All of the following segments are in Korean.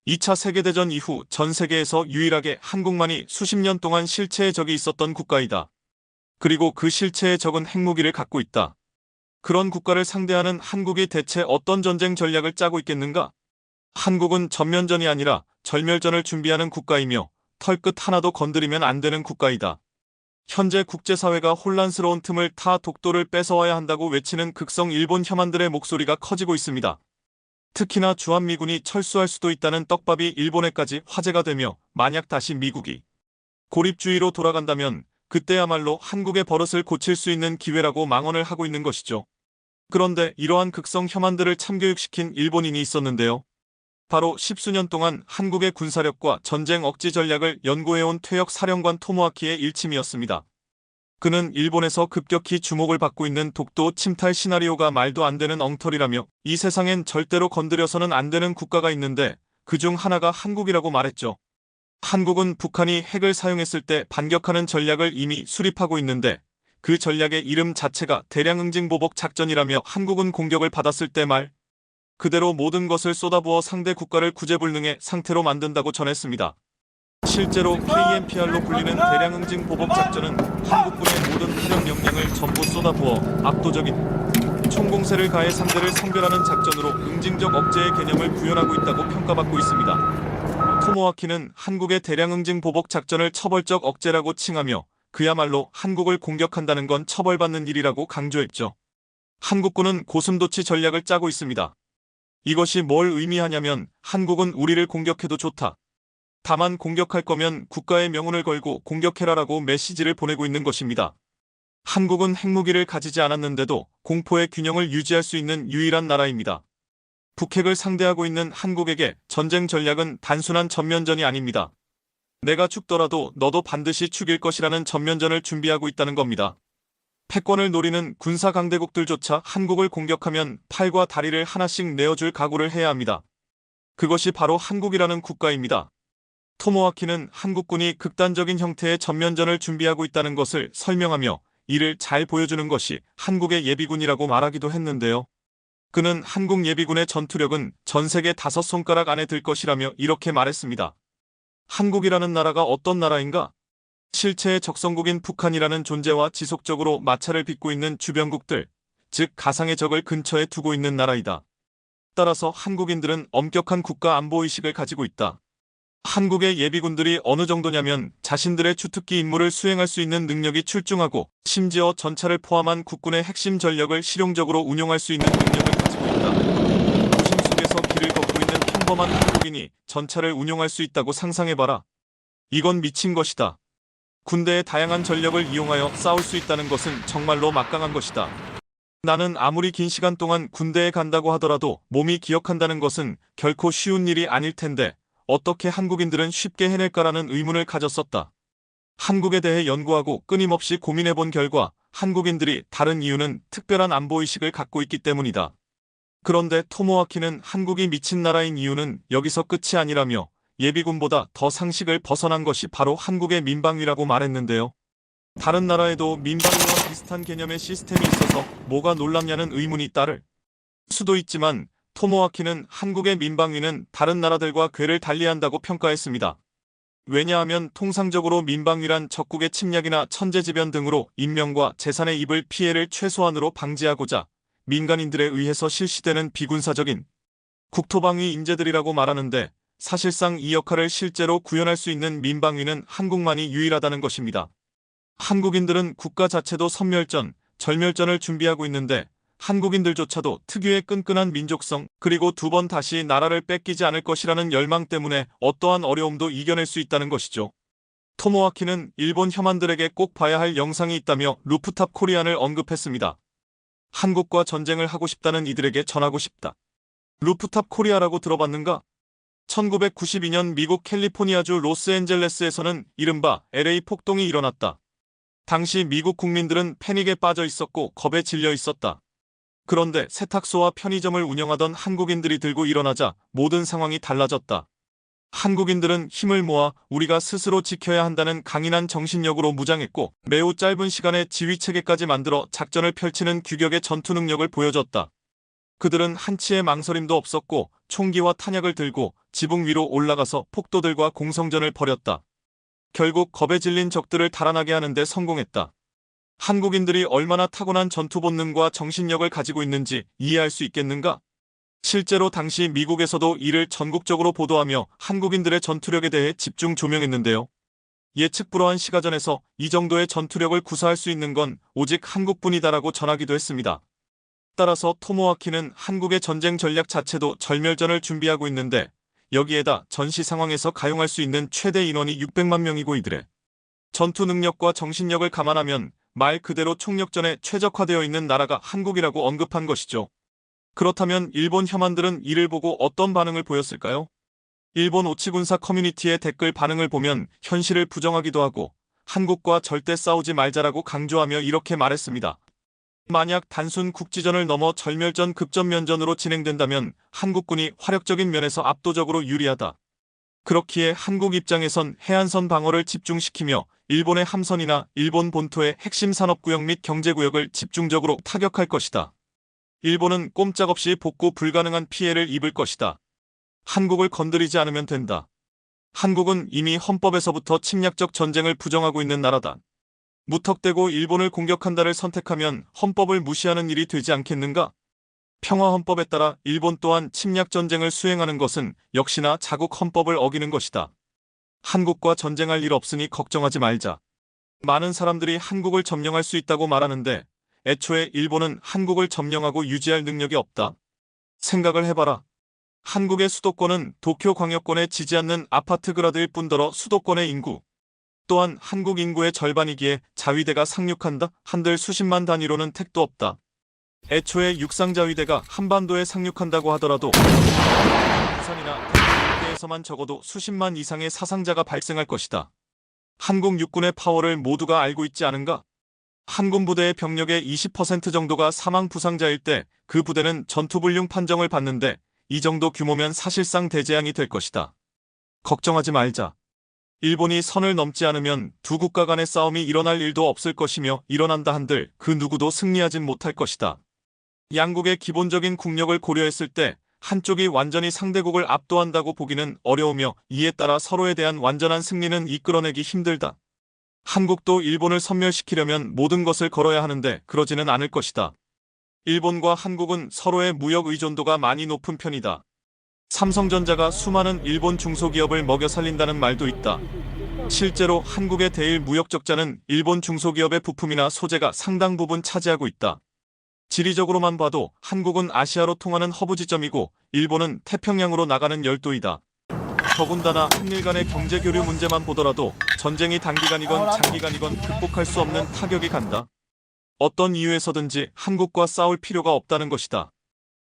2차 세계대전 이후 전 세계에서 유일하게 한국만이 수십 년 동안 실체의 적이 있었던 국가이다. 그리고 그 실체의 적은 핵무기를 갖고 있다. 그런 국가를 상대하는 한국이 대체 어떤 전쟁 전략을 짜고 있겠는가? 한국은 전면전이 아니라 절멸전을 준비하는 국가이며 털끝 하나도 건드리면 안 되는 국가이다. 현재 국제사회가 혼란스러운 틈을 타 독도를 뺏어와야 한다고 외치는 극성 일본 혐한들의 목소리가 커지고 있습니다. 특히나 주한미군이 철수할 수도 있다는 떡밥이 일본에까지 화제가 되며 만약 다시 미국이 고립주의로 돌아간다면 그때야말로 한국의 버릇을 고칠 수 있는 기회라고 망언을 하고 있는 것이죠. 그런데 이러한 극성 혐한들을 참교육시킨 일본인이 있었는데요. 바로 십수년 동안 한국의 군사력과 전쟁 억지 전략을 연구해온 퇴역 사령관 토모아키의 일침이었습니다. 그는 일본에서 급격히 주목을 받고 있는 독도 침탈 시나리오가 말도 안 되는 엉터리라며 이 세상엔 절대로 건드려서는 안 되는 국가가 있는데 그중 하나가 한국이라고 말했죠. 한국은 북한이 핵을 사용했을 때 반격하는 전략을 이미 수립하고 있는데 그 전략의 이름 자체가 대량응징보복 작전이라며 한국은 공격을 받았을 때 말 그대로 모든 것을 쏟아부어 상대 국가를 구제불능의 상태로 만든다고 전했습니다. 실제로 KMPR로 불리는 대량응징 보복 작전은 한국군의 모든 훈련 역량을 전부 쏟아부어 압도적인 총공세를 가해 상대를 섬멸하는 작전으로 응징적 억제의 개념을 구현하고 있다고 평가받고 있습니다. 토모아키는 한국의 대량응징 보복 작전을 처벌적 억제라고 칭하며 그야말로 한국을 공격한다는 건 처벌받는 일이라고 강조했죠. 한국군은 고슴도치 전략을 짜고 있습니다. 이것이 뭘 의미하냐면 한국은 우리를 공격해도 좋다. 다만 공격할 거면 국가의 명운을 걸고 공격해라라고 메시지를 보내고 있는 것입니다. 한국은 핵무기를 가지지 않았는데도 공포의 균형을 유지할 수 있는 유일한 나라입니다. 북핵을 상대하고 있는 한국에게 전쟁 전략은 단순한 전면전이 아닙니다. 내가 죽더라도 너도 반드시 죽일 것이라는 전면전을 준비하고 있다는 겁니다. 패권을 노리는 군사 강대국들조차 한국을 공격하면 팔과 다리를 하나씩 내어줄 각오를 해야 합니다. 그것이 바로 한국이라는 국가입니다. 토모아키는 한국군이 극단적인 형태의 전면전을 준비하고 있다는 것을 설명하며 이를 잘 보여주는 것이 한국의 예비군이라고 말하기도 했는데요. 그는 한국 예비군의 전투력은 전 세계 5손가락 안에 들 것이라며 이렇게 말했습니다. 한국이라는 나라가 어떤 나라인가? 실체의 적성국인 북한이라는 존재와 지속적으로 마찰을 빚고 있는 주변국들, 즉 가상의 적을 근처에 두고 있는 나라이다. 따라서 한국인들은 엄격한 국가 안보의식을 가지고 있다. 한국의 예비군들이 어느 정도냐면 자신들의 주특기 임무를 수행할 수 있는 능력이 출중하고 심지어 전차를 포함한 국군의 핵심 전력을 실용적으로 운용할 수 있는 능력을 가지고 있다. 도심 속에서 길을 걷고 있는 평범한 한국인이 전차를 운용할 수 있다고 상상해봐라. 이건 미친 것이다. 군대의 다양한 전력을 이용하여 싸울 수 있다는 것은 정말로 막강한 것이다. 나는 아무리 긴 시간 동안 군대에 간다고 하더라도 몸이 기억한다는 것은 결코 쉬운 일이 아닐 텐데 어떻게 한국인들은 쉽게 해낼까라는 의문을 가졌었다. 한국에 대해 연구하고 끊임없이 고민해본 결과 한국인들이 다른 이유는 특별한 안보의식을 갖고 있기 때문이다. 그런데 토모아키는 한국이 미친 나라인 이유는 여기서 끝이 아니라며 예비군보다 더 상식을 벗어난 것이 바로 한국의 민방위라고 말했는데요. 다른 나라에도 민방위와 비슷한 개념의 시스템이 있어서 뭐가 놀랍냐는 의문이 따를 수도 있지만 토모아키는 한국의 민방위는 다른 나라들과 궤를 달리한다고 평가했습니다. 왜냐하면 통상적으로 민방위란 적국의 침략이나 천재지변 등으로 인명과 재산에 입을 피해를 최소한으로 방지하고자 민간인들에 의해서 실시되는 비군사적인 국토방위 인재들이라고 말하는데 사실상 이 역할을 실제로 구현할 수 있는 민방위는 한국만이 유일하다는 것입니다. 한국인들은 국가 자체도 섬멸전, 절멸전을 준비하고 있는데 한국인들조차도 특유의 끈끈한 민족성 그리고 2번 다시 나라를 뺏기지 않을 것이라는 열망 때문에 어떠한 어려움도 이겨낼 수 있다는 것이죠. 토모아키는 일본 혐한들에게 꼭 봐야 할 영상이 있다며 루프탑 코리안을 언급했습니다. 한국과 전쟁을 하고 싶다는 이들에게 전하고 싶다. 루프탑 코리아라고 들어봤는가? 1992년 미국 캘리포니아주 로스앤젤레스에서는 이른바 LA 폭동이 일어났다. 당시 미국 국민들은 패닉에 빠져 있었고 겁에 질려 있었다. 그런데 세탁소와 편의점을 운영하던 한국인들이 들고 일어나자 모든 상황이 달라졌다. 한국인들은 힘을 모아 우리가 스스로 지켜야 한다는 강인한 정신력으로 무장했고 매우 짧은 시간에 지휘체계까지 만들어 작전을 펼치는 규격의 전투 능력을 보여줬다. 그들은 한치의 망설임도 없었고 총기와 탄약을 들고 지붕 위로 올라가서 폭도들과 공성전을 벌였다. 결국 겁에 질린 적들을 달아나게 하는 데 성공했다. 한국인들이 얼마나 타고난 전투 본능과 정신력을 가지고 있는지 이해할 수 있겠는가? 실제로 당시 미국에서도 이를 전국적으로 보도하며 한국인들의 전투력에 대해 집중 조명했는데요. 예측 불허한 시가전에서 이 정도의 전투력을 구사할 수 있는 건 오직 한국뿐이다라고 전하기도 했습니다. 따라서 토모하키는 한국의 전쟁 전략 자체도 절멸전을 준비하고 있는데 여기에다 전시 상황에서 가용할 수 있는 최대 인원이 600만 명이고 이들의 전투 능력과 정신력을 감안하면 말 그대로 총력전에 최적화되어 있는 나라가 한국이라고 언급한 것이죠. 그렇다면 일본 혐한들은 이를 보고 어떤 반응을 보였을까요? 일본 오치군사 커뮤니티의 댓글 반응을 보면 현실을 부정하기도 하고 한국과 절대 싸우지 말자라고 강조하며 이렇게 말했습니다. 만약 단순 국지전을 넘어 절멸전 급전면전으로 진행된다면 한국군이 화력적인 면에서 압도적으로 유리하다. 그렇기에 한국 입장에선 해안선 방어를 집중시키며 일본의 함선이나 일본 본토의 핵심 산업구역 및 경제구역을 집중적으로 타격할 것이다. 일본은 꼼짝없이 복구 불가능한 피해를 입을 것이다. 한국을 건드리지 않으면 된다. 한국은 이미 헌법에서부터 침략적 전쟁을 부정하고 있는 나라다. 무턱대고 일본을 공격한다를 선택하면 헌법을 무시하는 일이 되지 않겠는가? 평화헌법에 따라 일본 또한 침략전쟁을 수행하는 것은 역시나 자국 헌법을 어기는 것이다. 한국과 전쟁할 일 없으니 걱정하지 말자. 많은 사람들이 한국을 점령할 수 있다고 말하는데 애초에 일본은 한국을 점령하고 유지할 능력이 없다. 생각을 해봐라. 한국의 수도권은 도쿄 광역권에 지지 않는 아파트 그라드일 뿐더러 수도권의 인구 또한 한국 인구의 절반이기에 자위대가 상륙한다 한들 수십만 단위로는 택도 없다. 애초에 육상자위대가 한반도에 상륙한다고 하더라도 부산이나 대구에서만 적어도 수십만 이상의 사상자가 발생할 것이다. 한국 육군의 파워를 모두가 알고 있지 않은가? 한군 부대의 병력의 20% 정도가 사망 부상자일 때 그 부대는 전투불능 판정을 받는데 이 정도 규모면 사실상 대재앙이 될 것이다. 걱정하지 말자. 일본이 선을 넘지 않으면 두 국가 간의 싸움이 일어날 일도 없을 것이며 일어난다 한들 그 누구도 승리하진 못할 것이다. 양국의 기본적인 국력을 고려했을 때 한쪽이 완전히 상대국을 압도한다고 보기는 어려우며 이에 따라 서로에 대한 완전한 승리는 이끌어내기 힘들다. 한국도 일본을 섬멸시키려면 모든 것을 걸어야 하는데 그러지는 않을 것이다. 일본과 한국은 서로의 무역 의존도가 많이 높은 편이다. 삼성전자가 수많은 일본 중소기업을 먹여 살린다는 말도 있다. 실제로 한국의 대일 무역 적자는 일본 중소기업의 부품이나 소재가 상당 부분 차지하고 있다. 지리적으로만 봐도 한국은 아시아로 통하는 허브 지점이고 일본은 태평양으로 나가는 열도이다. 더군다나 한일 간의 경제 교류 문제만 보더라도 전쟁이 단기간이건 장기간이건 극복할 수 없는 타격이 간다. 어떤 이유에서든지 한국과 싸울 필요가 없다는 것이다.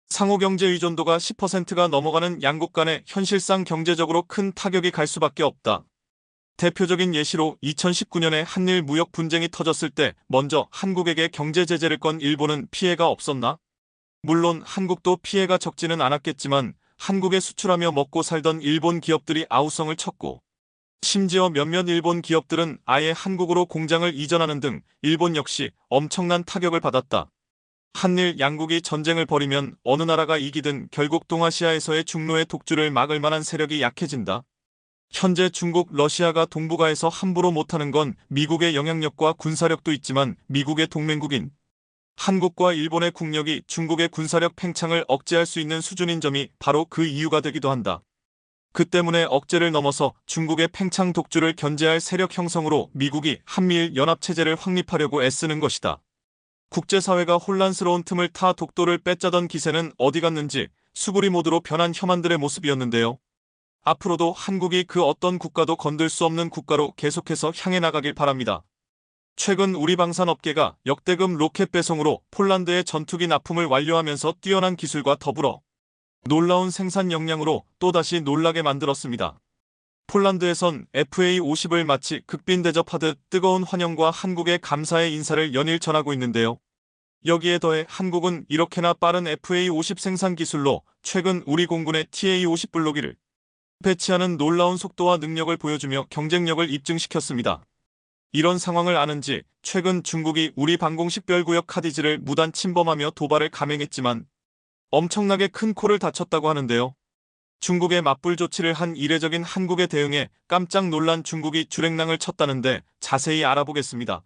상호 경제 의존도가 10%가 넘어가는 양국 간에 현실상 경제적으로 큰 타격이 갈 수밖에 없다. 대표적인 예시로 2019년에 한일 무역 분쟁이 터졌을 때 먼저 한국에게 경제 제재를 건 일본은 피해가 없었나? 물론 한국도 피해가 적지는 않았겠지만 한국에 수출하며 먹고 살던 일본 기업들이 아우성을 쳤고 심지어 몇몇 일본 기업들은 아예 한국으로 공장을 이전하는 등 일본 역시 엄청난 타격을 받았다. 한일 양국이 전쟁을 벌이면 어느 나라가 이기든 결국 동아시아에서의 중로의 독주를 막을 만한 세력이 약해진다. 현재 중국, 러시아가 동북아에서 함부로 못하는 건 미국의 영향력과 군사력도 있지만 미국의 동맹국인 한국과 일본의 국력이 중국의 군사력 팽창을 억제할 수 있는 수준인 점이 바로 그 이유가 되기도 한다. 그 때문에 억제를 넘어서 중국의 팽창 독주를 견제할 세력 형성으로 미국이 한미일 연합체제를 확립하려고 애쓰는 것이다. 국제사회가 혼란스러운 틈을 타 독도를 빼짜던 기세는 어디 갔는지 수구리 모드로 변한 혐한들의 모습이었는데요. 앞으로도 한국이 그 어떤 국가도 건들 수 없는 국가로 계속해서 향해 나가길 바랍니다. 최근 우리 방산업계가 역대급 로켓 배송으로 폴란드의 전투기 납품을 완료하면서 뛰어난 기술과 더불어 놀라운 생산 역량으로 또다시 놀라게 만들었습니다. 폴란드에선 FA-50을 마치 극빈 대접하듯 뜨거운 환영과 한국의 감사의 인사를 연일 전하고 있는데요. 여기에 더해 한국은 이렇게나 빠른 FA-50 생산 기술로 최근 우리 공군의 TA-50 블로기를 배치하는 놀라운 속도와 능력을 보여주며 경쟁력을 입증시켰습니다. 이런 상황을 아는지 최근 중국이 우리 방공식별구역 카디지를 무단 침범하며 도발을 감행했지만 엄청나게 큰 코를 다쳤다고 하는데요. 중국의 맞불 조치를 한 이례적인 한국의 대응에 깜짝 놀란 중국이 주랭랑을 쳤다는데 자세히 알아보겠습니다.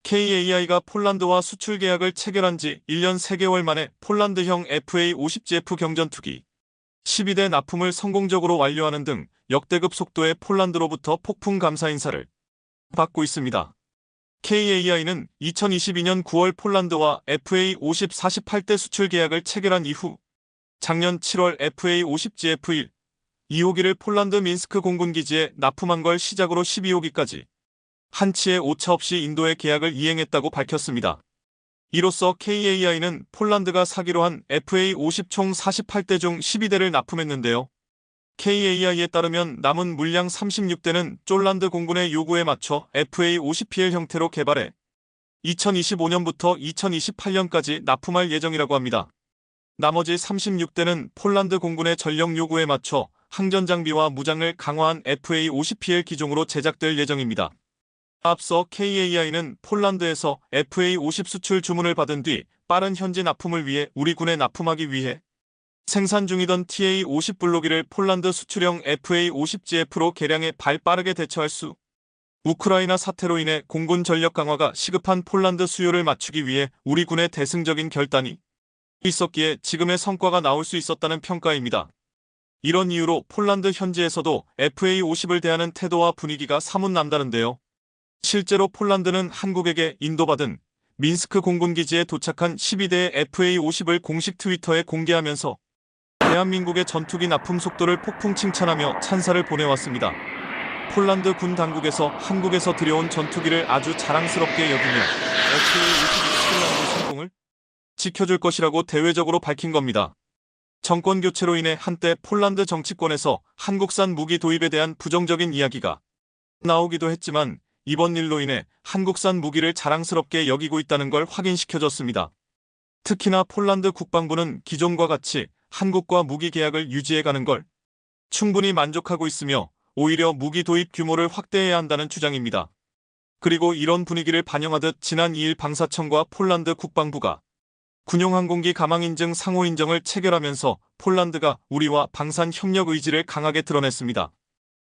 KAI가 폴란드와 수출 계약을 체결한 지 1년 3개월 만에 폴란드형 FA-50GF 경전투기 12대 납품을 성공적으로 완료하는 등 역대급 속도의 폴란드로부터 폭풍 감사 인사를 받고 있습니다. KAI는 2022년 9월 폴란드와 FA-50 48대 수출 계약을 체결한 이후 작년 7월 FA-50GF1, 2호기를 폴란드 민스크 공군기지에 납품한 걸 시작으로 12호기까지 한치의 오차 없이 인도의 계약을 이행했다고 밝혔습니다. 이로써 KAI는 폴란드가 사기로 한 FA-50 총 48대 중 12대를 납품했는데요. KAI에 따르면 남은 물량 36대는 쫄란드 공군의 요구에 맞춰 FA-50PL 형태로 개발해 2025년부터 2028년까지 납품할 예정이라고 합니다. 나머지 36대는 폴란드 공군의 전력 요구에 맞춰 항전 장비와 무장을 강화한 FA-50PL 기종으로 제작될 예정입니다. 앞서 KAI는 폴란드에서 FA-50 수출 주문을 받은 뒤 빠른 현지 납품을 위해 우리 군에 납품하기 위해 생산 중이던 TA-50 블로기를 폴란드 수출형 FA-50GF로 개량해 빠르게 대처할 수 우크라이나 사태로 인해 공군 전력 강화가 시급한 폴란드 수요를 맞추기 위해 우리 군의 대승적인 결단이 있었기에 지금의 성과가 나올 수 있었다는 평가입니다. 이런 이유로 폴란드 현지에서도 FA-50을 대하는 태도와 분위기가 사뭇 남다른데요. 실제로 폴란드는 한국에게 인도받은 민스크 공군기지에 도착한 12대의 FA-50을 공식 트위터에 공개하면서 대한민국의 전투기 납품 속도를 폭풍 칭찬하며 찬사를 보내왔습니다. 폴란드 군 당국에서 한국에서 들여온 전투기를 아주 자랑스럽게 여기며 FA-50 폴란드 성공을 지켜줄 것이라고 대외적으로 밝힌 겁니다. 정권 교체로 인해 한때 폴란드 정치권에서 한국산 무기 도입에 대한 부정적인 이야기가 나오기도 했지만 이번 일로 인해 한국산 무기를 자랑스럽게 여기고 있다는 걸 확인시켜줬습니다. 특히나 폴란드 국방부는 기존과 같이 한국과 무기 계약을 유지해가는 걸 충분히 만족하고 있으며 오히려 무기 도입 규모를 확대해야 한다는 주장입니다. 그리고 이런 분위기를 반영하듯 지난 2일 방사청과 폴란드 국방부가 군용항공기 가망인증 상호인정을 체결하면서 폴란드가 우리와 방산 협력 의지를 강하게 드러냈습니다.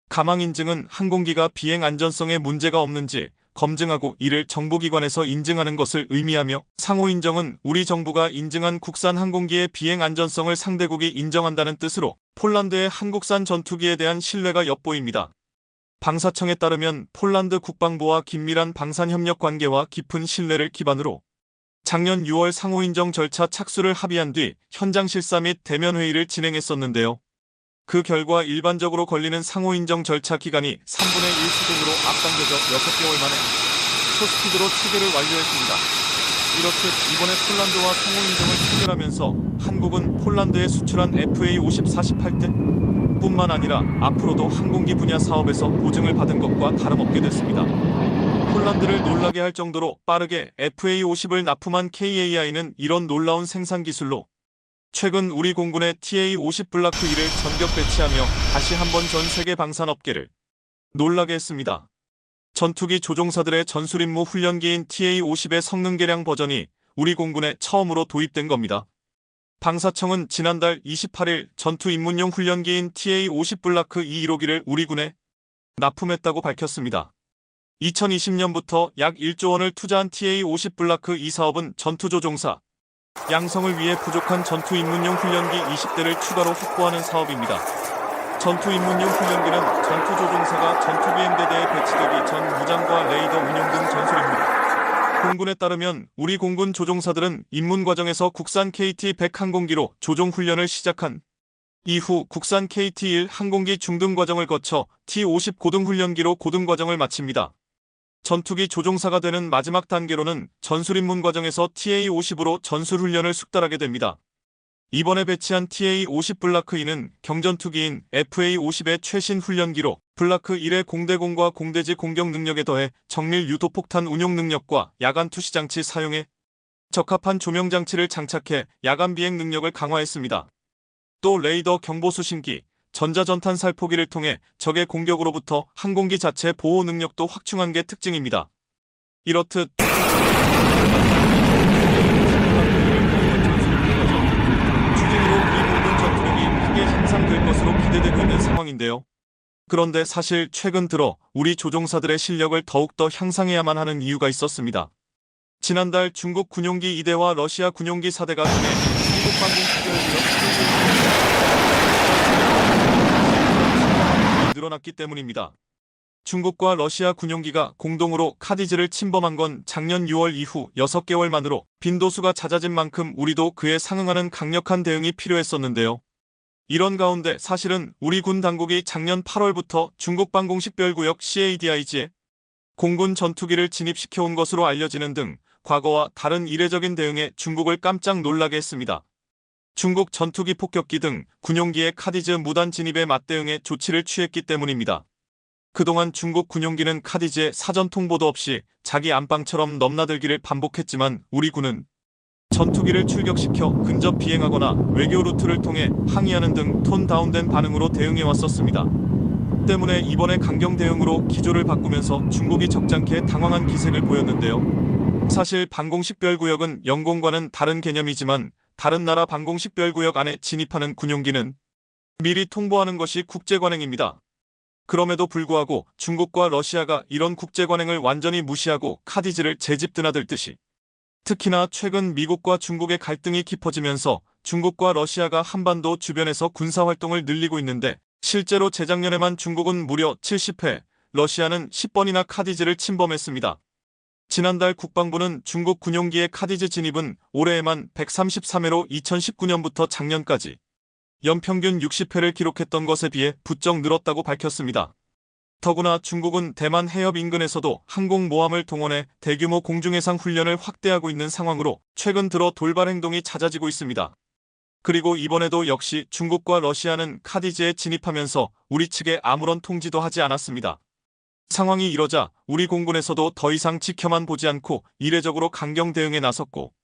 가망인증은 항공기가 비행 안전성에 문제가 없는지 검증하고 이를 정보기관에서 인증하는 것을 의미하며 상호인정은 우리 정부가 인증한 국산 항공기의 비행 안전성을 상대국이 인정한다는 뜻으로 폴란드의 한국산 전투기에 대한 신뢰가 엿보입니다. 방사청에 따르면 폴란드 국방부와 긴밀한 방산협력 관계와 깊은 신뢰를 기반으로 작년 6월 상호인정 절차 착수를 합의한 뒤 현장 실사 및 대면 회의를 진행했었는데요. 그 결과 일반적으로 걸리는 상호인정 절차 기간이 3분의 1 수준으로 앞당겨져 6개월 만에 초스피드로 체결을 완료했습니다. 이렇듯 이번에 폴란드와 상호인정을 체결하면서 한국은 폴란드에 수출한 FA-50 48대 뿐만 아니라 앞으로도 항공기 분야 사업에서 보증을 받은 것과 다름없게 됐습니다. 폴란드를 놀라게 할 정도로 빠르게 FA-50을 납품한 KAI는 이런 놀라운 생산 기술로 최근 우리 공군의 TA-50 블라크 1을 전격 배치하며 다시 한번 전 세계 방산업계를 놀라게 했습니다. 전투기 조종사들의 전술 임무 훈련기인 TA-50의 성능 개량 버전이 우리 공군에 처음으로 도입된 겁니다. 방사청은 지난달 28일 전투 입문용 훈련기인 TA-50 블라크 2 1호기를 우리 군에 납품했다고 밝혔습니다. 2020년부터 약 1조 원을 투자한 TA-50 블라크 2 사업은 전투조종사 양성을 위해 부족한 전투 입문용 훈련기 20대를 추가로 확보하는 사업입니다. 전투 입문용 훈련기는 전투조종사가 전투비행대대에 배치되기 전 무장과 레이더 운용 등 전술입니다. 공군에 따르면 우리 공군 조종사들은 입문 과정에서 국산 KT-100 항공기로 조종 훈련을 시작한 이후 국산 KT-1 항공기 중등 과정을 거쳐 T-50 고등 훈련기로 고등 과정을 마칩니다. 전투기 조종사가 되는 마지막 단계로는 전술 입문 과정에서 TA-50으로 전술 훈련을 숙달하게 됩니다. 이번에 배치한 TA-50 블라크 2는 경전투기인 FA-50의 최신 훈련기로 블라크 1의 공대공과 공대지 공격 능력에 더해 정밀 유도폭탄 운용 능력과 야간 투시 장치 사용에 적합한 조명 장치를 장착해 야간 비행 능력을 강화했습니다. 또 레이더 경보 수신기, 전자전탄 살포기를 통해 적의 공격으로부터 항공기 자체 보호 능력도 확충한 게 특징입니다. 이렇듯 상황인데요. 그런데 사실 최근 들어 우리 조종사들의 실력을 더욱더 향상해야만 하는 이유가 있었습니다. 지난달 중국 군용기 2대와 러시아 군용기 4대가 통해 한국 방공 시설을 늘어났기 때문입니다. 중국과 러시아 군용기가 공동으로 카디즈를 침범한 건 작년 6월 이후 6개월 만으로 빈도수가 잦아진 만큼 우리도 그에 상응하는 강력한 대응이 필요했었는데요. 이런 가운데 사실은 우리 군 당국이 작년 8월부터 중국 방공식별구역 CADIG에 공군 전투기를 진입시켜온 것으로 알려지는 등 과거와 다른 이례적인 대응에 중국을 깜짝 놀라게 했습니다. 중국 전투기 폭격기 등 군용기의 카디즈 무단 진입에 맞대응해 조치를 취했기 때문입니다. 그동안 중국 군용기는 카디즈에 사전 통보도 없이 자기 안방처럼 넘나들기를 반복했지만 우리 군은 전투기를 출격시켜 근접 비행하거나 외교 루트를 통해 항의하는 등 톤 다운된 반응으로 대응해왔었습니다. 때문에 이번에 강경 대응으로 기조를 바꾸면서 중국이 적잖게 당황한 기색을 보였는데요. 사실 방공식별구역은 영공과는 다른 개념이지만 다른 나라 방공식별구역 안에 진입하는 군용기는 미리 통보하는 것이 국제관행입니다. 그럼에도 불구하고 중국과 러시아가 이런 국제관행을 완전히 무시하고 카디즈를 제집 드나들듯이 특히나 최근 미국과 중국의 갈등이 깊어지면서 중국과 러시아가 한반도 주변에서 군사활동을 늘리고 있는데 실제로 재작년에만 중국은 무려 70회, 러시아는 10번이나 카디즈를 침범했습니다. 지난달 국방부는 중국 군용기의 카디즈 진입은 올해에만 133회로 2019년부터 작년까지 연평균 60회를 기록했던 것에 비해 부쩍 늘었다고 밝혔습니다. 더구나 중국은 대만 해협 인근에서도 항공모함을 동원해 대규모 공중해상 훈련을 확대하고 있는 상황으로 최근 들어 돌발 행동이 잦아지고 있습니다. 그리고 이번에도 역시 중국과 러시아는 카디즈에 진입하면서 우리 측에 아무런 통지도 하지 않았습니다. 상황이 이러자 우리 공군에서도 더 이상 지켜만 보지 않고 이례적으로 강경 대응에 나섰고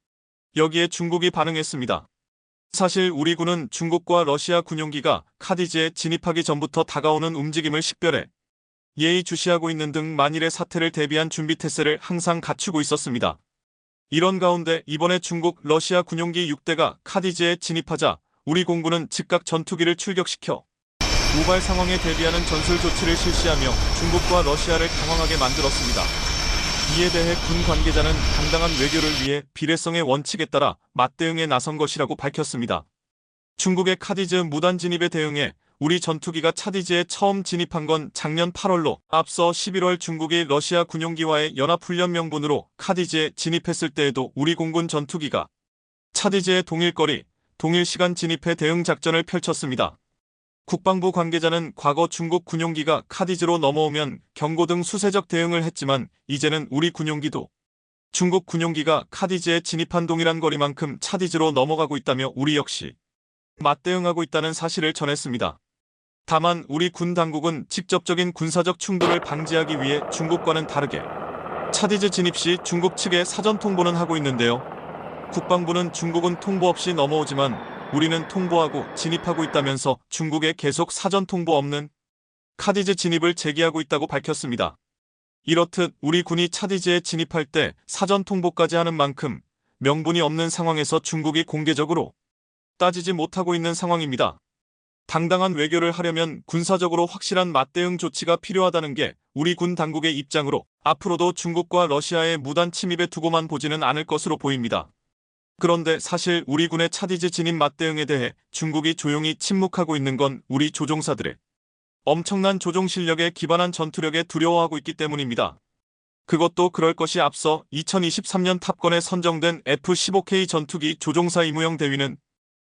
여기에 중국이 반응했습니다. 사실 우리 군은 중국과 러시아 군용기가 카디즈에 진입하기 전부터 다가오는 움직임을 식별해 예의주시하고 있는 등 만일의 사태를 대비한 준비 태세를 항상 갖추고 있었습니다. 이런 가운데 이번에 중국, 러시아 군용기 6대가 카디즈에 진입하자 우리 공군은 즉각 전투기를 출격시켜 우발 상황에 대비하는 전술 조치를 실시하며 중국과 러시아를 당황하게 만들었습니다. 이에 대해 군 관계자는 당당한 외교를 위해 비례성의 원칙에 따라 맞대응에 나선 것이라고 밝혔습니다. 중국의 카디즈 무단 진입에 대응해 우리 전투기가 카디즈에 처음 진입한 건 작년 8월로 앞서 11월 중국이 러시아 군용기와의 연합훈련 명분으로 카디즈에 진입했을 때에도 우리 공군 전투기가 카디즈에 동일거리, 동일시간 진입해 대응 작전을 펼쳤습니다. 국방부 관계자는 과거 중국 군용기가 카디즈로 넘어오면 경고 등 수세적 대응을 했지만 이제는 우리 군용기도 중국 군용기가 카디즈에 진입한 동일한 거리만큼 카디즈로 넘어가고 있다며 우리 역시 맞대응하고 있다는 사실을 전했습니다. 다만 우리 군 당국은 직접적인 군사적 충돌을 방지하기 위해 중국과는 다르게 카디즈 진입 시 중국 측에 사전 통보는 하고 있는데요. 국방부는 중국은 통보 없이 넘어오지만 우리는 통보하고 진입하고 있다면서 중국에 계속 사전 통보 없는 카디즈 진입을 제기하고 있다고 밝혔습니다. 이렇듯 우리 군이 카디즈에 진입할 때 사전 통보까지 하는 만큼 명분이 없는 상황에서 중국이 공개적으로 따지지 못하고 있는 상황입니다. 당당한 외교를 하려면 군사적으로 확실한 맞대응 조치가 필요하다는 게 우리 군 당국의 입장으로 앞으로도 중국과 러시아의 무단 침입에 두고만 보지는 않을 것으로 보입니다. 그런데 사실 우리 군의 카디즈 진입 맞대응에 대해 중국이 조용히 침묵하고 있는 건 우리 조종사들의 엄청난 조종 실력에 기반한 전투력에 두려워하고 있기 때문입니다. 그것도 그럴 것이 앞서 2023년 탑건에 선정된 F-15K 전투기 조종사 임우영 대위는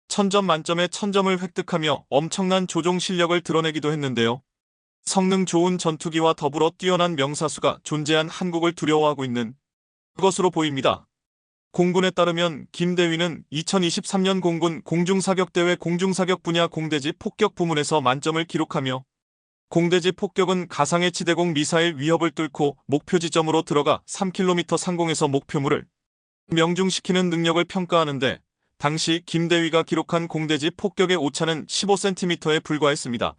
1000점 만점에 1000점을 획득하며 엄청난 조종 실력을 드러내기도 했는데요. 성능 좋은 전투기와 더불어 뛰어난 명사수가 존재한 한국을 두려워하고 있는 것으로 보입니다. 공군에 따르면 김 대위는 2023년 공군 공중사격대회 공중사격 분야 공대지 폭격 부문에서 만점을 기록하며 공대지 폭격은 가상의 지대공 미사일 위협을 뚫고 목표 지점으로 들어가 3km 상공에서 목표물을 명중시키는 능력을 평가하는데 당시 김 대위가 기록한 공대지 폭격의 오차는 15cm에 불과했습니다.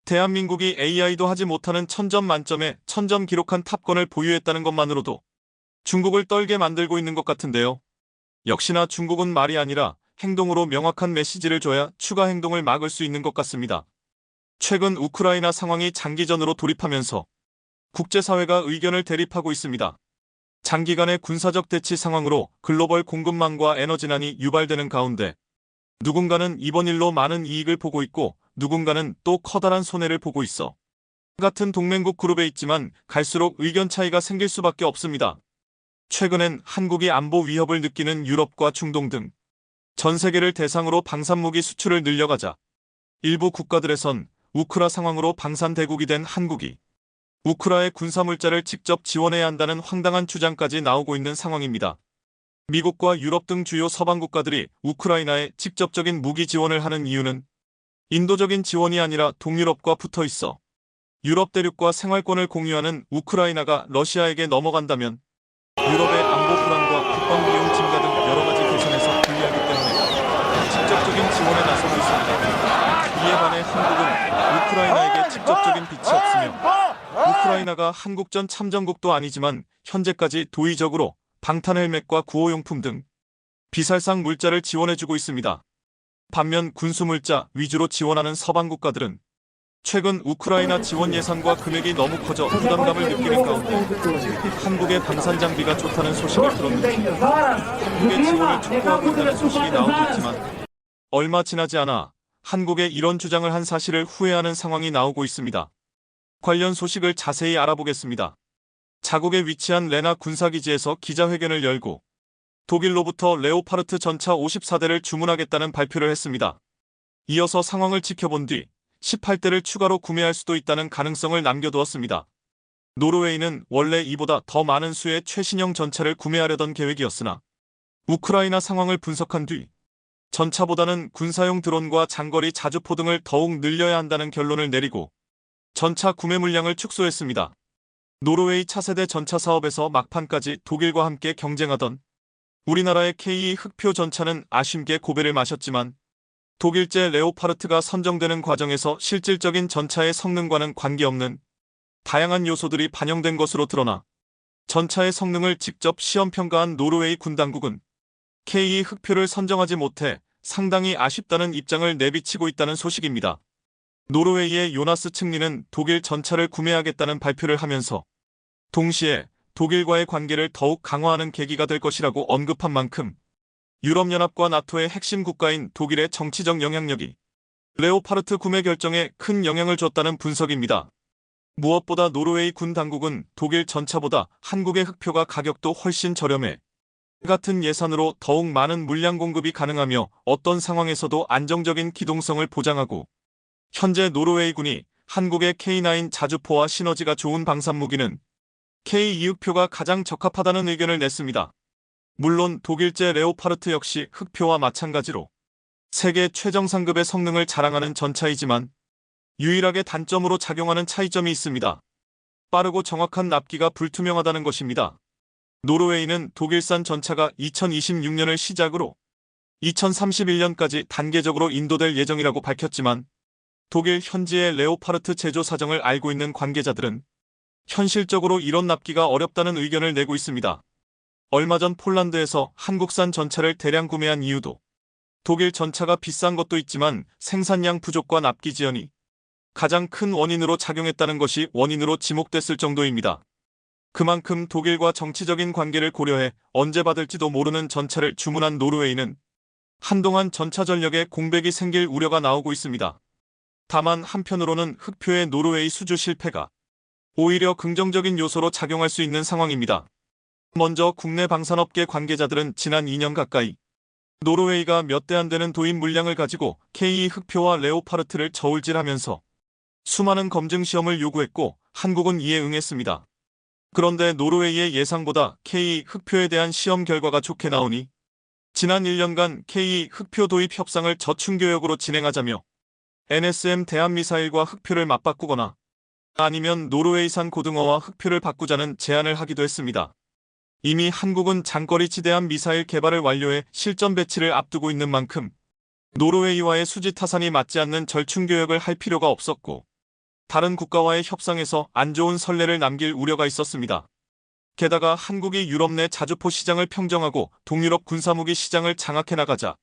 대한민국이 AI도 하지 못하는 1000점 만점에 1000점 기록한 탑건을 보유했다는 것만으로도 중국을 떨게 만들고 있는 것 같은데요. 역시나 중국은 말이 아니라 행동으로 명확한 메시지를 줘야 추가 행동을 막을 수 있는 것 같습니다. 최근 우크라이나 상황이 장기전으로 돌입하면서 국제사회가 의견을 대립하고 있습니다. 장기간의 군사적 대치 상황으로 글로벌 공급망과 에너지난이 유발되는 가운데 누군가는 이번 일로 많은 이익을 보고 있고 누군가는 또 커다란 손해를 보고 있어. 같은 동맹국 그룹에 있지만 갈수록 의견 차이가 생길 수밖에 없습니다. 최근엔 한국이 안보 위협을 느끼는 유럽과 중동 등 전 세계를 대상으로 방산무기 수출을 늘려가자 일부 국가들에선 우크라 상황으로 방산대국이 된 한국이 우크라의 군사물자를 직접 지원해야 한다는 황당한 주장까지 나오고 있는 상황입니다. 미국과 유럽 등 주요 서방 국가들이 우크라이나에 직접적인 무기 지원을 하는 이유는 인도적인 지원이 아니라 동유럽과 붙어 있어 유럽 대륙과 생활권을 공유하는 우크라이나가 러시아에게 넘어간다면 유럽의 안보 불안과 국방 비용 증가 등 여러 가지 개선에서 불리하기 때문에 직접적인 지원에 나서고 있습니다. 이에 반해 한국은 우크라이나에게 직접적인 빛이 없으며 우크라이나가 한국전 참전국도 아니지만 현재까지 도의적으로 방탄 헬멧과 구호용품 등 비살상 물자를 지원해주고 있습니다. 반면 군수물자 위주로 지원하는 서방 국가들은 최근 우크라이나 지원 예산과 금액이 너무 커져 부담감을 느끼는 가운데 한국의 방산 장비가 좋다는 소식을 들었는데 한국의 지원을 촉구하고 있다는 소식이 나오고 있지만 얼마 지나지 않아 한국의 이런 주장을 한 사실을 후회하는 상황이 나오고 있습니다. 관련 소식을 자세히 알아보겠습니다. 자국에 위치한 레나 군사기지에서 기자회견을 열고 독일로부터 레오파르트 전차 54대를 주문하겠다는 발표를 했습니다. 이어서 상황을 지켜본 뒤 18대를 추가로 구매할 수도 있다는 가능성을 남겨두었습니다. 노르웨이는 원래 이보다 더 많은 수의 최신형 전차를 구매하려던 계획이었으나 우크라이나 상황을 분석한 뒤 전차보다는 군사용 드론과 장거리 자주포 등을 더욱 늘려야 한다는 결론을 내리고 전차 구매 물량을 축소했습니다. 노르웨이 차세대 전차 사업에서 막판까지 독일과 함께 경쟁하던 우리나라의 K2 흑표 전차는 아쉽게 고배를 마셨지만 독일제 레오파르트가 선정되는 과정에서 실질적인 전차의 성능과는 관계없는 다양한 요소들이 반영된 것으로 드러나 전차의 성능을 직접 시험평가한 노르웨이 군 당국은 K2 흑표를 선정하지 못해 상당히 아쉽다는 입장을 내비치고 있다는 소식입니다. 노르웨이의 요나스 층리는 독일 전차를 구매하겠다는 발표를 하면서 동시에 독일과의 관계를 더욱 강화하는 계기가 될 것이라고 언급한 만큼 유럽연합과 나토의 핵심 국가인 독일의 정치적 영향력이 레오파르트 구매 결정에 큰 영향을 줬다는 분석입니다. 무엇보다 노르웨이 군 당국은 독일 전차보다 한국의 흑표가 가격도 훨씬 저렴해 같은 예산으로 더욱 많은 물량 공급이 가능하며 어떤 상황에서도 안정적인 기동성을 보장하고 현재 노르웨이군이 한국의 K9 자주포와 시너지가 좋은 방산무기는 K2 흑표가 가장 적합하다는 의견을 냈습니다. 물론 독일제 레오파르트 역시 흑표와 마찬가지로 세계 최정상급의 성능을 자랑하는 전차이지만 유일하게 단점으로 작용하는 차이점이 있습니다. 빠르고 정확한 납기가 불투명하다는 것입니다. 노르웨이는 독일산 전차가 2026년을 시작으로 2031년까지 단계적으로 인도될 예정이라고 밝혔지만 독일 현지의 레오파르트 제조 사정을 알고 있는 관계자들은 현실적으로 이런 납기가 어렵다는 의견을 내고 있습니다. 얼마 전 폴란드에서 한국산 전차를 대량 구매한 이유도 독일 전차가 비싼 것도 있지만 생산량 부족과 납기 지연이 가장 큰 원인으로 작용했다는 것이 원인으로 지목됐을 정도입니다. 그만큼 독일과 정치적인 관계를 고려해 언제 받을지도 모르는 전차를 주문한 노르웨이는 한동안 전차 전력에 공백이 생길 우려가 나오고 있습니다. 다만 한편으로는 흑표의 노르웨이 수주 실패가 오히려 긍정적인 요소로 작용할 수 있는 상황입니다. 먼저 국내 방산업계 관계자들은 지난 2년 가까이 노르웨이가 몇 대 안 되는 도입 물량을 가지고 K2 흑표와 레오파르트를 저울질하면서 수많은 검증 시험을 요구했고 한국은 이에 응했습니다. 그런데 노르웨이의 예상보다 K2 흑표에 대한 시험 결과가 좋게 나오니 지난 1년간 K2 흑표 도입 협상을 저충교역으로 진행하자며 NSM 대한미사일과 흑표를 맞바꾸거나 아니면 노르웨이산 고등어와 흑표를 바꾸자는 제안을 하기도 했습니다. 이미 한국은 장거리 지대함 미사일 개발을 완료해 실전 배치를 앞두고 있는 만큼 노르웨이와의 수지 타산이 맞지 않는 절충교역을 할 필요가 없었고 다른 국가와의 협상에서 안 좋은 선례를 남길 우려가 있었습니다. 게다가 한국이 유럽 내 자주포 시장을 평정하고 동유럽 군사무기 시장을 장악해 나가자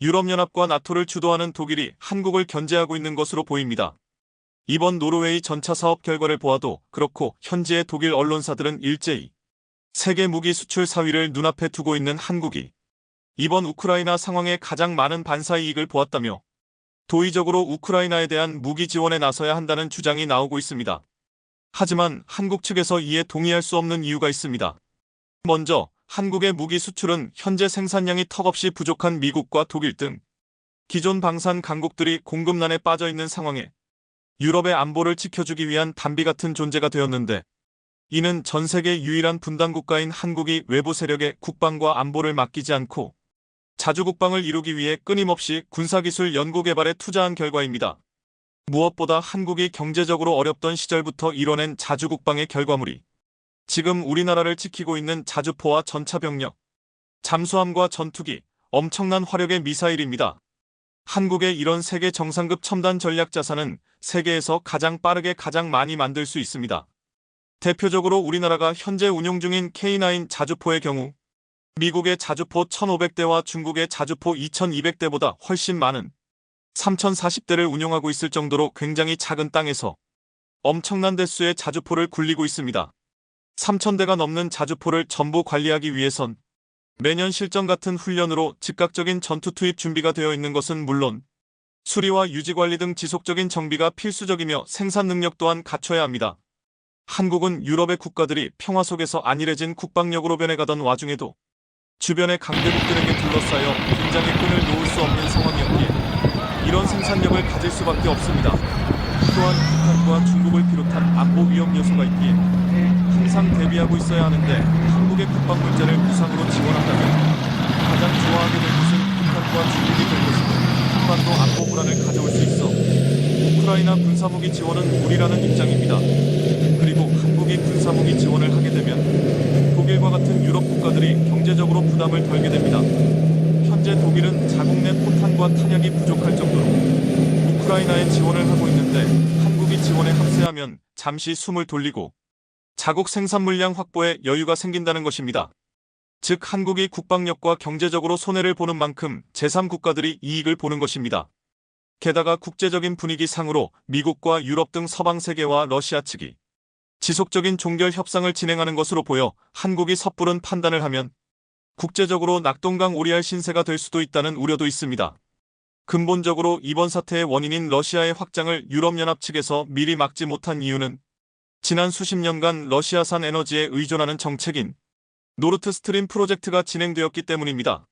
유럽연합과 나토를 주도하는 독일이 한국을 견제하고 있는 것으로 보입니다. 이번 노르웨이 전차 사업 결과를 보아도 그렇고 현지의 독일 언론사들은 일제히 세계 무기 수출 4위를 눈앞에 두고 있는 한국이 이번 우크라이나 상황에 가장 많은 반사 이익을 보았다며 도의적으로 우크라이나에 대한 무기 지원에 나서야 한다는 주장이 나오고 있습니다. 하지만 한국 측에서 이에 동의할 수 없는 이유가 있습니다. 먼저 한국의 무기 수출은 현재 생산량이 턱없이 부족한 미국과 독일 등 기존 방산 강국들이 공급난에 빠져 있는 상황에 유럽의 안보를 지켜주기 위한 단비 같은 존재가 되었는데, 이는 전 세계 유일한 분단 국가인 한국이 외부 세력의 국방과 안보를 맡기지 않고 자주국방을 이루기 위해 끊임없이 군사기술 연구개발에 투자한 결과입니다. 무엇보다 한국이 경제적으로 어렵던 시절부터 이뤄낸 자주국방의 결과물이 지금 우리나라를 지키고 있는 자주포와 전차병력, 잠수함과 전투기, 엄청난 화력의 미사일입니다. 한국의 이런 세계 정상급 첨단 전략 자산은 세계에서 가장 빠르게 가장 많이 만들 수 있습니다. 대표적으로 우리나라가 현재 운용 중인 K9 자주포의 경우 미국의 자주포 1500대와 중국의 자주포 2200대보다 훨씬 많은 3040대를 운용하고 있을 정도로 굉장히 작은 땅에서 엄청난 대수의 자주포를 굴리고 있습니다. 3000대가 넘는 자주포를 전부 관리하기 위해선 매년 실전 같은 훈련으로 즉각적인 전투 투입 준비가 되어 있는 것은 물론 수리와 유지 관리 등 지속적인 정비가 필수적이며 생산 능력 또한 갖춰야 합니다. 한국은 유럽의 국가들이 평화 속에서 안일해진 국방력으로 변해가던 와중에도 주변의 강대국들에게 둘러싸여 긴장의 끈을 놓을 수 없는 상황이었기에 이런 생산력을 가질 수밖에 없습니다. 또한 북한과 중국을 비롯한 안보 위험 요소가 있기에 항상 대비하고 있어야 하는데, 한국의 국방 물자를 무상으로 지원한다면 가장 좋아하게 될 것은 북한과 중국이 될 것이고, 북한도 안보 불안을 가져올 수 있어 우크라이나 군사무기 지원은 무리라는 입장입니다. 그리고 한국이 군사무기 지원을 하게 되면 독일과 같은 유럽 국가들이 경제적으로 부담을 덜게 됩니다. 현재 독일은 자국 내 포탄과 탄약이 부족할 정도로 우크라이나에 지원을 하고 있는데, 한국이 지원에 합세하면 잠시 숨을 돌리고 자국 생산 물량 확보에 여유가 생긴다는 것입니다. 즉 한국이 국방력과 경제적으로 손해를 보는 만큼 제3국가들이 이익을 보는 것입니다. 게다가 국제적인 분위기 상으로 미국과 유럽 등 서방 세계와 러시아 측이 지속적인 종결 협상을 진행하는 것으로 보여 한국이 섣부른 판단을 하면 국제적으로 낙동강 오리알 신세가 될 수도 있다는 우려도 있습니다. 근본적으로 이번 사태의 원인인 러시아의 확장을 유럽연합 측에서 미리 막지 못한 이유는 지난 수십 년간 러시아산 에너지에 의존하는 정책인 노르트 스트림 프로젝트가 진행되었기 때문입니다.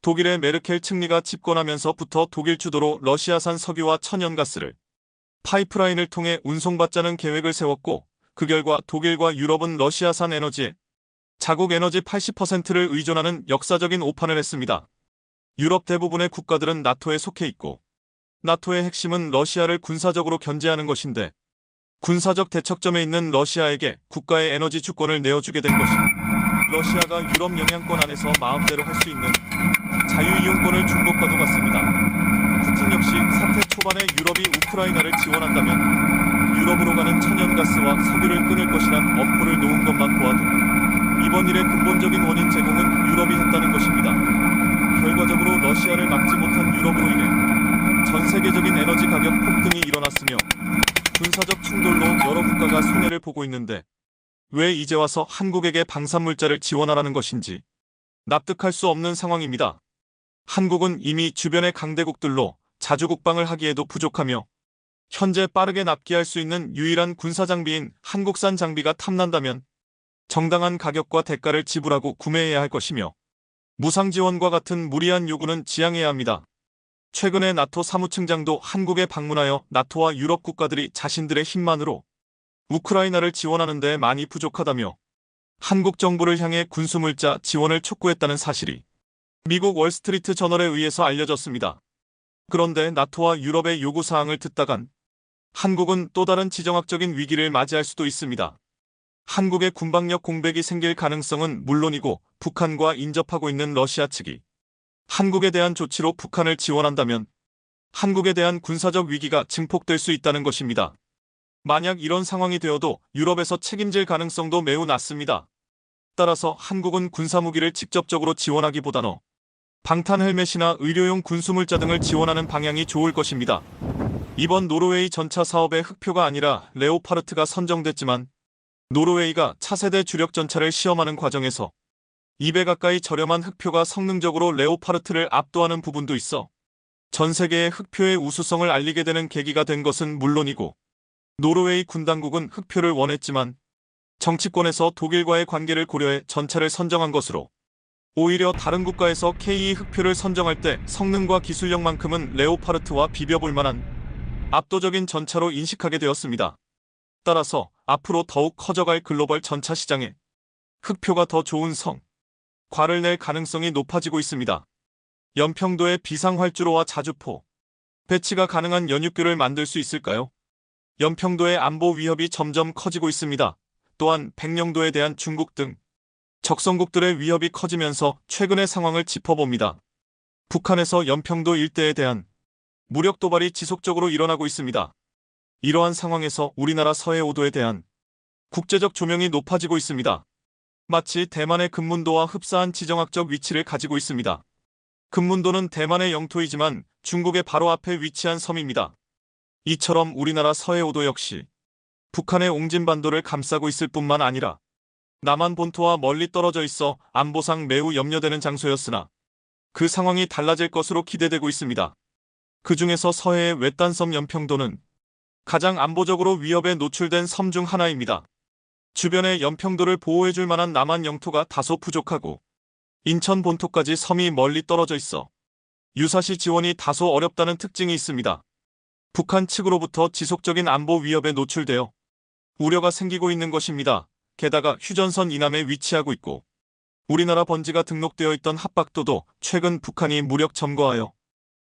독일의 메르켈 총리가 집권하면서부터 독일 주도로 러시아산 석유와 천연가스를 파이프라인을 통해 운송받자는 계획을 세웠고, 그 결과 독일과 유럽은 러시아산 에너지에 자국 에너지 80%를 의존하는 역사적인 오판을 했습니다. 유럽 대부분의 국가들은 나토에 속해 있고, 나토의 핵심은 러시아를 군사적으로 견제하는 것인데, 군사적 대척점에 있는 러시아에게 국가의 에너지 주권을 내어주게 된 것이 러시아가 유럽 영향권 안에서 마음대로 할 수 있는 자유이용권을 준 것과도 같습니다. 푸틴 역시 사태 초반에 유럽이 우크라이나를 지원한다면 유럽으로 가는 천연가스와 석유를 끊을 것이란 엄포를 놓은 것만 보아도 이번 일의 근본적인 원인 제공은 유럽이 했다는 것입니다. 결과적으로 러시아를 막지 못한 유럽으로 인해 전 세계적인 에너지 가격 폭등이 일어났으며 군사적 충돌로 여러 국가가 손해를 보고 있는데, 왜 이제 와서 한국에게 방산물자를 지원하라는 것인지 납득할 수 없는 상황입니다. 한국은 이미 주변의 강대국들로 자주국방을 하기에도 부족하며 현재 빠르게 납기할 수 있는 유일한 군사장비인 한국산 장비가 탐난다면 정당한 가격과 대가를 지불하고 구매해야 할 것이며, 무상지원과 같은 무리한 요구는 지양해야 합니다. 최근에 나토 사무총장도 한국에 방문하여 나토와 유럽 국가들이 자신들의 힘만으로 우크라이나를 지원하는 데 많이 부족하다며 한국 정부를 향해 군수물자 지원을 촉구했다는 사실이 미국 월스트리트 저널에 의해서 알려졌습니다. 그런데 나토와 유럽의 요구사항을 듣다간 한국은 또 다른 지정학적인 위기를 맞이할 수도 있습니다. 한국의 군방력 공백이 생길 가능성은 물론이고, 북한과 인접하고 있는 러시아 측이 한국에 대한 조치로 북한을 지원한다면 한국에 대한 군사적 위기가 증폭될 수 있다는 것입니다. 만약 이런 상황이 되어도 유럽에서 책임질 가능성도 매우 낮습니다. 따라서 한국은 군사무기를 직접적으로 지원하기보다는 방탄 헬멧이나 의료용 군수물자 등을 지원하는 방향이 좋을 것입니다. 이번 노르웨이 전차 사업의 흑표가 아니라 레오파르트가 선정됐지만 노르웨이가 차세대 주력 전차를 시험하는 과정에서 2배 가까이 저렴한 흑표가 성능적으로 레오파르트를 압도하는 부분도 있어 전 세계의 흑표의 우수성을 알리게 되는 계기가 된 것은 물론이고 노르웨이 군 당국은 흑표를 원했지만 정치권에서 독일과의 관계를 고려해 전차를 선정한 것으로 오히려 다른 국가에서 K2 흑표를 선정할 때 성능과 기술력만큼은 레오파르트와 비벼볼 만한 압도적인 전차로 인식하게 되었습니다. 따라서 앞으로 더욱 커져갈 글로벌 전차 시장에 흑표가 더 좋은 성과를 낼 가능성이 높아지고 있습니다. 연평도에 비상활주로와 자주포, 배치가 가능한 연육교를 만들 수 있을까요? 연평도의 안보 위협이 점점 커지고 있습니다. 또한 백령도에 대한 중국 등 적성국들의 위협이 커지면서 최근의 상황을 짚어봅니다. 북한에서 연평도 일대에 대한 무력 도발이 지속적으로 일어나고 있습니다. 이러한 상황에서 우리나라 서해오도에 대한 국제적 조명이 높아지고 있습니다. 마치 대만의 금문도와 흡사한 지정학적 위치를 가지고 있습니다. 금문도는 대만의 영토이지만 중국의 바로 앞에 위치한 섬입니다. 이처럼 우리나라 서해오도 역시 북한의 옹진반도를 감싸고 있을 뿐만 아니라 남한 본토와 멀리 떨어져 있어 안보상 매우 염려되는 장소였으나 그 상황이 달라질 것으로 기대되고 있습니다. 그 중에서 서해의 외딴섬 연평도는 가장 안보적으로 위협에 노출된 섬 중 하나입니다. 주변의 연평도를 보호해줄 만한 남한 영토가 다소 부족하고 인천 본토까지 섬이 멀리 떨어져 있어 유사시 지원이 다소 어렵다는 특징이 있습니다. 북한 측으로부터 지속적인 안보 위협에 노출되어 우려가 생기고 있는 것입니다. 게다가 휴전선 이남에 위치하고 있고 우리나라 번지가 등록되어 있던 합박도도 최근 북한이 무력 점거하여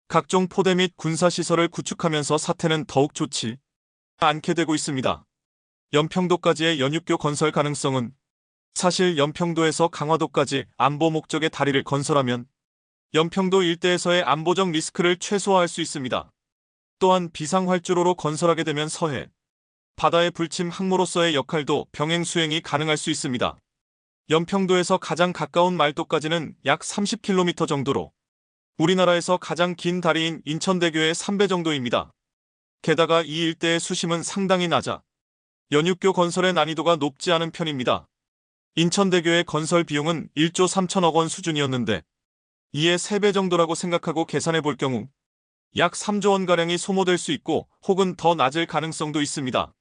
각종 포대 및 군사시설을 구축하면서 사태는 더욱 좋지 않게 되고 있습니다. 연평도까지의 연육교 건설 가능성은 사실 연평도에서 강화도까지 안보 목적의 다리를 건설하면 연평도 일대에서의 안보적 리스크를 최소화할 수 있습니다. 또한 비상활주로로 건설하게 되면 서해 바다의 불침 항로로서의 역할도 병행 수행이 가능할 수 있습니다. 연평도에서 가장 가까운 말도까지는 약 30km 정도로 우리나라에서 가장 긴 다리인 인천대교의 3배 정도입니다. 게다가 이 일대의 수심은 상당히 낮아 연육교 건설의 난이도가 높지 않은 편입니다. 인천대교의 건설 비용은 1조 3천억 원 수준이었는데 이에 3배 정도라고 생각하고 계산해 볼 경우 약 3조 원가량이 소모될 수 있고 혹은 더 낮을 가능성도 있습니다.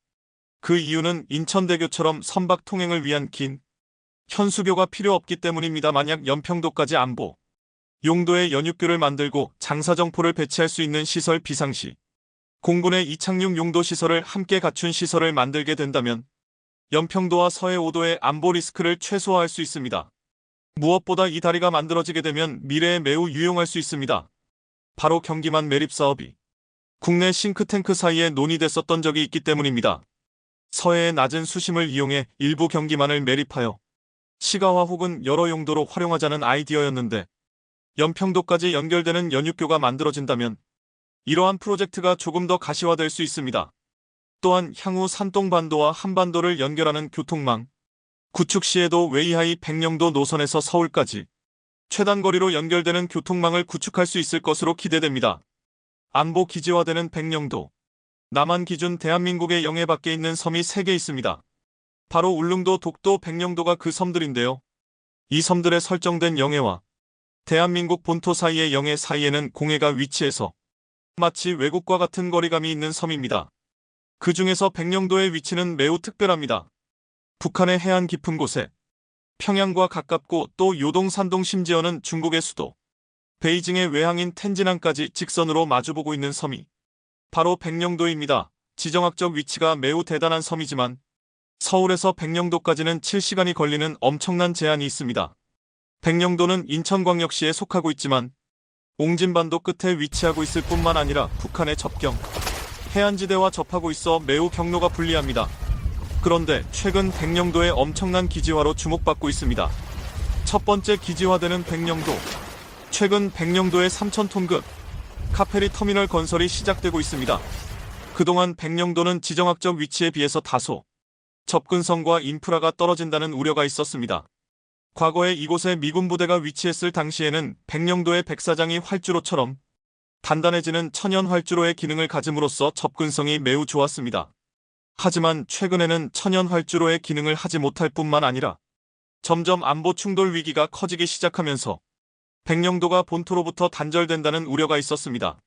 그 이유는 인천대교처럼 선박 통행을 위한 긴 현수교가 필요 없기 때문입니다. 만약 연평도까지 안보 용도의 연육교를 만들고 장사정포를 배치할 수 있는 시설 비상시 공군의 이착륙 용도 시설을 함께 갖춘 시설을 만들게 된다면 연평도와 서해오도의 안보 리스크를 최소화할 수 있습니다. 무엇보다 이 다리가 만들어지게 되면 미래에 매우 유용할 수 있습니다. 바로 경기만 매립 사업이 국내 싱크탱크 사이에 논의됐었던 적이 있기 때문입니다. 서해의 낮은 수심을 이용해 일부 경기만을 매립하여 시가화 혹은 여러 용도로 활용하자는 아이디어였는데 연평도까지 연결되는 연육교가 만들어진다면 이러한 프로젝트가 조금 더 가시화될 수 있습니다. 또한 향후 산동반도와 한반도를 연결하는 교통망 구축 시에도 웨이하이 백령도 노선에서 서울까지 최단거리로 연결되는 교통망을 구축할 수 있을 것으로 기대됩니다. 안보 기지화되는 백령도 남한 기준 대한민국의 영해 밖에 있는 섬이 3개 있습니다. 바로 울릉도, 독도, 백령도가 그 섬들인데요. 이 섬들에 설정된 영해와 대한민국 본토 사이의 영해 사이에는 공해가 위치해서 마치 외국과 같은 거리감이 있는 섬입니다. 그 중에서 백령도의 위치는 매우 특별합니다. 북한의 해안 깊은 곳에 평양과 가깝고 또 요동, 산동, 심지어는 중국의 수도 베이징의 외항인 텐진항까지 직선으로 마주보고 있는 섬이 바로 백령도입니다. 지정학적 위치가 매우 대단한 섬이지만 서울에서 백령도까지는 7시간이 걸리는 엄청난 제한이 있습니다. 백령도는 인천광역시에 속하고 있지만 옹진반도 끝에 위치하고 있을 뿐만 아니라 북한의 접경 해안지대와 접하고 있어 매우 경로가 불리합니다. 그런데 최근 백령도의 엄청난 기지화로 주목받고 있습니다. 첫 번째 기지화되는 백령도. 최근 백령도의 3,000톤급 카페리 터미널 건설이 시작되고 있습니다. 그동안 백령도는 지정학적 위치에 비해서 다소 접근성과 인프라가 떨어진다는 우려가 있었습니다. 과거에 이곳에 미군 부대가 위치했을 당시에는 백령도의 백사장이 활주로처럼 단단해지는 천연 활주로의 기능을 가짐으로써 접근성이 매우 좋았습니다. 하지만 최근에는 천연 활주로의 기능을 하지 못할 뿐만 아니라 점점 안보 충돌 위기가 커지기 시작하면서 백령도가 본토로부터 단절된다는 우려가 있었습니다.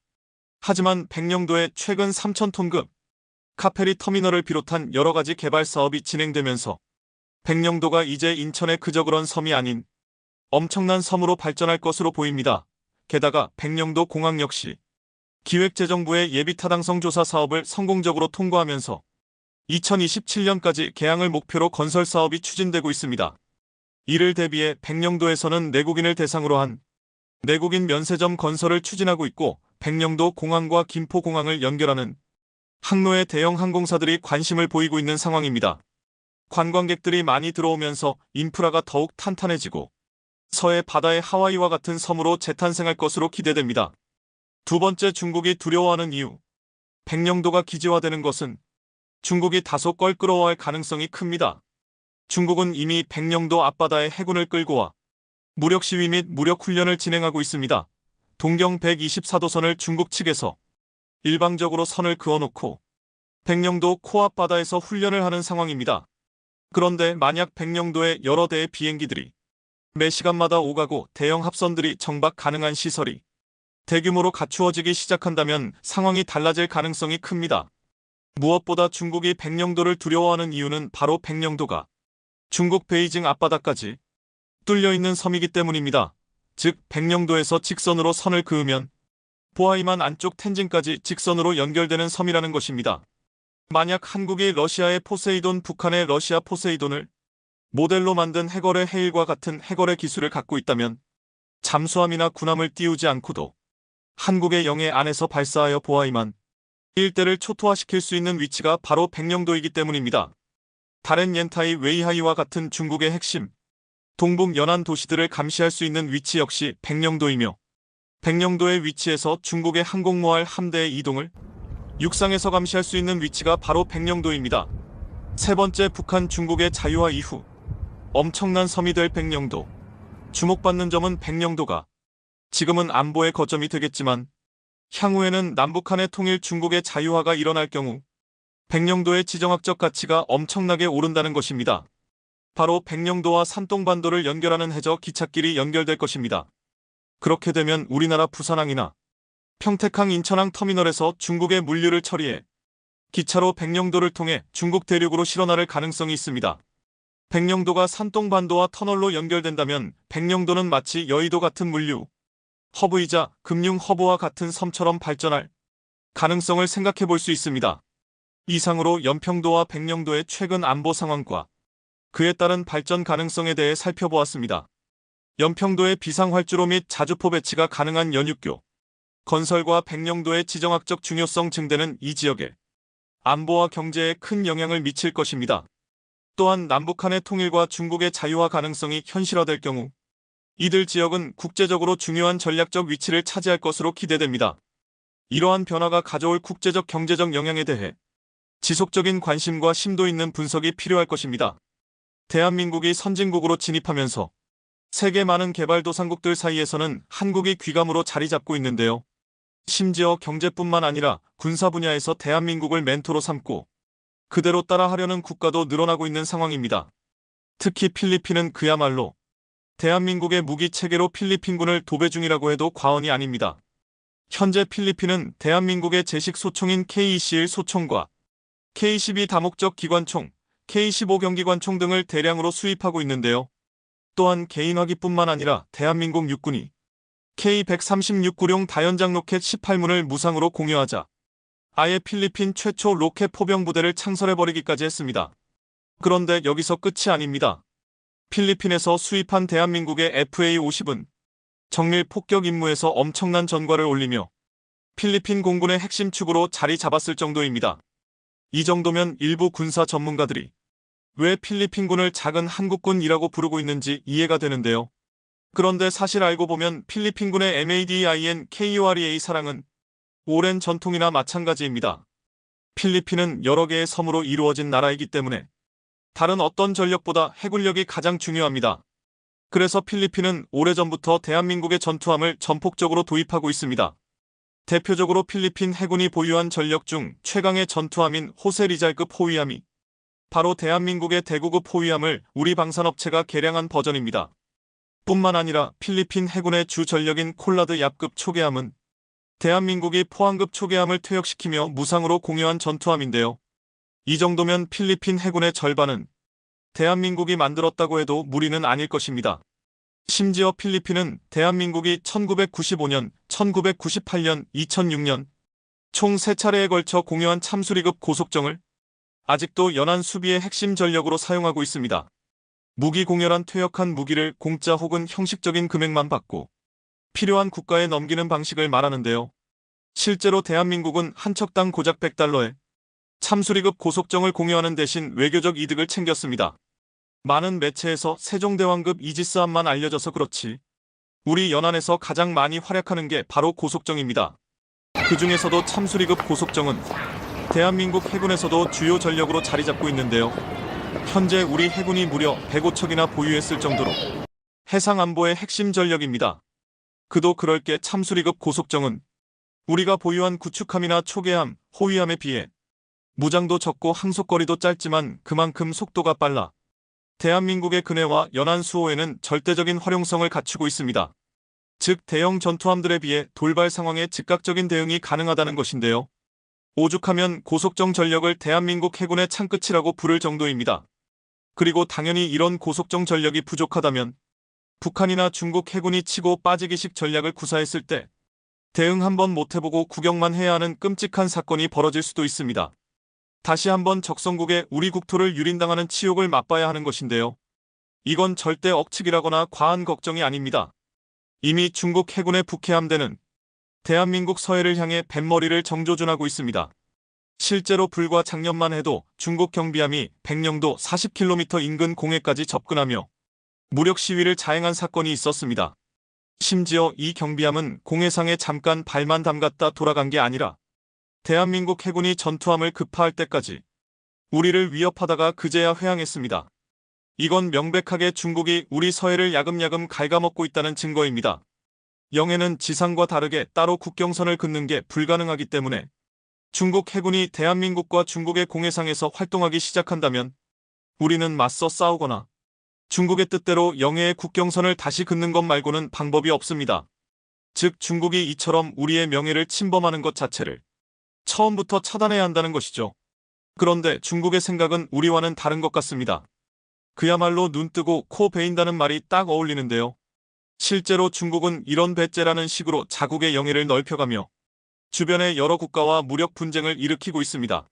하지만 백령도에 최근 3,000톤급 카페리 터미널을 비롯한 여러 가지 개발 사업이 진행되면서 백령도가 이제 인천의 그저 그런 섬이 아닌 엄청난 섬으로 발전할 것으로 보입니다. 게다가 백령도 공항 역시 기획재정부의 예비타당성 조사 사업을 성공적으로 통과하면서 2027년까지 개항을 목표로 건설 사업이 추진되고 있습니다. 이를 대비해 백령도에서는 내국인을 대상으로 한 내국인 면세점 건설을 추진하고 있고 백령도 공항과 김포공항을 연결하는 항로에 대형 항공사들이 관심을 보이고 있는 상황입니다. 관광객들이 많이 들어오면서 인프라가 더욱 탄탄해지고 서해 바다의 하와이와 같은 섬으로 재탄생할 것으로 기대됩니다. 두 번째, 중국이 두려워하는 이유. 백령도가 기지화되는 것은 중국이 다소 껄끄러워할 가능성이 큽니다. 중국은 이미 백령도 앞바다에 해군을 끌고 와 무력 시위 및 무력 훈련을 진행하고 있습니다. 동경 124도선을 중국 측에서 일방적으로 선을 그어놓고 백령도 코앞바다에서 훈련을 하는 상황입니다. 그런데 만약 백령도에 여러 대의 비행기들이 매 시간마다 오가고 대형 합선들이 정박 가능한 시설이 대규모로 갖추어지기 시작한다면 상황이 달라질 가능성이 큽니다. 무엇보다 중국이 백령도를 두려워하는 이유는 바로 백령도가 중국 베이징 앞바다까지 뚫려있는 섬이기 때문입니다. 즉 백령도에서 직선으로 선을 그으면 보하이만 안쪽 텐진까지 직선으로 연결되는 섬이라는 것입니다. 만약 한국이 러시아의 포세이돈, 북한의 러시아 포세이돈을 모델로 만든 해거래 해일과 같은 해거래 기술을 갖고 있다면 잠수함이나 군함을 띄우지 않고도 한국의 영해 안에서 발사하여 보하이만 일대를 초토화시킬 수 있는 위치가 바로 백령도이기 때문입니다. 다른 옌타이, 웨이하이와 같은 중국의 핵심 동북 연안 도시들을 감시할 수 있는 위치 역시 백령도이며 백령도의 위치에서 중국의 항공모함 함대의 이동을 육상에서 감시할 수 있는 위치가 바로 백령도입니다. 세 번째, 북한 중국의 자유화 이후 엄청난 섬이 될 백령도. 주목받는 점은 백령도가 지금은 안보의 거점이 되겠지만 향후에는 남북한의 통일, 중국의 자유화가 일어날 경우 백령도의 지정학적 가치가 엄청나게 오른다는 것입니다. 바로 백령도와 산동반도를 연결하는 해저 기찻길이 연결될 것입니다. 그렇게 되면 우리나라 부산항이나 평택항, 인천항 터미널에서 중국의 물류를 처리해 기차로 백령도를 통해 중국 대륙으로 실어나를 가능성이 있습니다. 백령도가 산동반도와 터널로 연결된다면 백령도는 마치 여의도 같은 물류 허브이자 금융 허브와 같은 섬처럼 발전할 가능성을 생각해 볼 수 있습니다. 이상으로 연평도와 백령도의 최근 안보 상황과 그에 따른 발전 가능성에 대해 살펴보았습니다. 연평도의 비상활주로 및 자주포 배치가 가능한 연육교 건설과 백령도의 지정학적 중요성 증대는 이 지역의 안보와 경제에 큰 영향을 미칠 것입니다. 또한 남북한의 통일과 중국의 자유화 가능성이 현실화될 경우 이들 지역은 국제적으로 중요한 전략적 위치를 차지할 것으로 기대됩니다. 이러한 변화가 가져올 국제적 경제적 영향에 대해 지속적인 관심과 심도 있는 분석이 필요할 것입니다. 대한민국이 선진국으로 진입하면서 세계 많은 개발도상국들 사이에서는 한국이 귀감으로 자리 잡고 있는데요. 심지어 경제뿐만 아니라 군사 분야에서 대한민국을 멘토로 삼고 그대로 따라하려는 국가도 늘어나고 있는 상황입니다. 특히 필리핀은 그야말로 대한민국의 무기 체계로 필리핀군을 도배 중이라고 해도 과언이 아닙니다. 현재 필리핀은 대한민국의 제식 소총인 K-21 소총과 K-12 다목적 기관총, K-15 경기관총 등을 대량으로 수입하고 있는데요. 또한 개인화기뿐만 아니라 대한민국 육군이 K-136 구룡 다연장 로켓 18문을 무상으로 공유하자 아예 필리핀 최초 로켓 포병 부대를 창설해버리기까지 했습니다. 그런데 여기서 끝이 아닙니다. 필리핀에서 수입한 대한민국의 FA-50은 정밀 폭격 임무에서 엄청난 전과를 올리며 필리핀 공군의 핵심 축으로 자리 잡았을 정도입니다. 이 정도면 일부 군사 전문가들이 왜 필리핀군을 작은 한국군이라고 부르고 있는지 이해가 되는데요. 그런데 사실 알고 보면 필리핀군의 MADIN KUREA 사랑은 오랜 전통이나 마찬가지입니다. 필리핀은 여러 개의 섬으로 이루어진 나라이기 때문에 다른 어떤 전력보다 해군력이 가장 중요합니다. 그래서 필리핀은 오래전부터 대한민국의 전투함을 전폭적으로 도입하고 있습니다. 대표적으로 필리핀 해군이 보유한 전력 중 최강의 전투함인 호세 리잘급 호위함이 바로 대한민국의 대구급 호위함을 우리 방산업체가 개량한 버전입니다. 뿐만 아니라 필리핀 해군의 주 전력인 콜라드 얍급 초계함은 대한민국이 포항급 초계함을 퇴역시키며 무상으로 공유한 전투함인데요. 이 정도면 필리핀 해군의 절반은 대한민국이 만들었다고 해도 무리는 아닐 것입니다. 심지어 필리핀은 대한민국이 1995년, 1998년, 2006년 총 3차례에 걸쳐 공유한 참수리급 고속정을 아직도 연안 수비의 핵심 전력으로 사용하고 있습니다. 무기 공열한 퇴역한 무기를 공짜 혹은 형식적인 금액만 받고 필요한 국가에 넘기는 방식을 말하는데요. 실제로 대한민국은 한 척당 고작 100달러에 참수리급 고속정을 공유하는 대신 외교적 이득을 챙겼습니다. 많은 매체에서 세종대왕급 이지스함만 알려져서 그렇지 우리 연안에서 가장 많이 활약하는 게 바로 고속정입니다. 그 중에서도 참수리급 고속정은 대한민국 해군에서도 주요 전력으로 자리 잡고 있는데요. 현재 우리 해군이 무려 105척이나 보유했을 정도로 해상안보의 핵심 전력입니다. 그도 그럴 게 참수리급 고속정은 우리가 보유한 구축함이나 초계함, 호위함에 비해 무장도 적고 항속거리도 짧지만 그만큼 속도가 빨라 대한민국의 근해와 연안 수호에는 절대적인 활용성을 갖추고 있습니다. 즉 대형 전투함들에 비해 돌발 상황에 즉각적인 대응이 가능하다는 것인데요. 오죽하면 고속정 전력을 대한민국 해군의 창끝이라고 부를 정도입니다. 그리고 당연히 이런 고속정 전력이 부족하다면 북한이나 중국 해군이 치고 빠지기식 전략을 구사했을 때 대응 한번 못해보고 구경만 해야 하는 끔찍한 사건이 벌어질 수도 있습니다. 다시 한번 적성국에 우리 국토를 유린당하는 치욕을 맛봐야 하는 것인데요. 이건 절대 억측이라거나 과한 걱정이 아닙니다. 이미 중국 해군의 북해함대는 대한민국 서해를 향해 뱃머리를 정조준하고 있습니다. 실제로 불과 작년만 해도 중국 경비함이 백령도 40km 인근 공해까지 접근하며 무력 시위를 자행한 사건이 있었습니다. 심지어 이 경비함은 공해상에 잠깐 발만 담갔다 돌아간 게 아니라 대한민국 해군이 전투함을 급파할 때까지 우리를 위협하다가 그제야 회항했습니다. 이건 명백하게 중국이 우리 서해를 야금야금 갉아먹고 있다는 증거입니다. 영해는 지상과 다르게 따로 국경선을 긋는 게 불가능하기 때문에 중국 해군이 대한민국과 중국의 공해상에서 활동하기 시작한다면 우리는 맞서 싸우거나 중국의 뜻대로 영해의 국경선을 다시 긋는 것 말고는 방법이 없습니다. 즉 중국이 이처럼 우리의 명예를 침범하는 것 자체를 처음부터 차단해야 한다는 것이죠. 그런데 중국의 생각은 우리와는 다른 것 같습니다. 그야말로 눈 뜨고 코 베인다는 말이 딱 어울리는데요. 실제로 중국은 이런 배째라는 식으로 자국의 영해를 넓혀가며 주변의 여러 국가와 무력 분쟁을 일으키고 있습니다.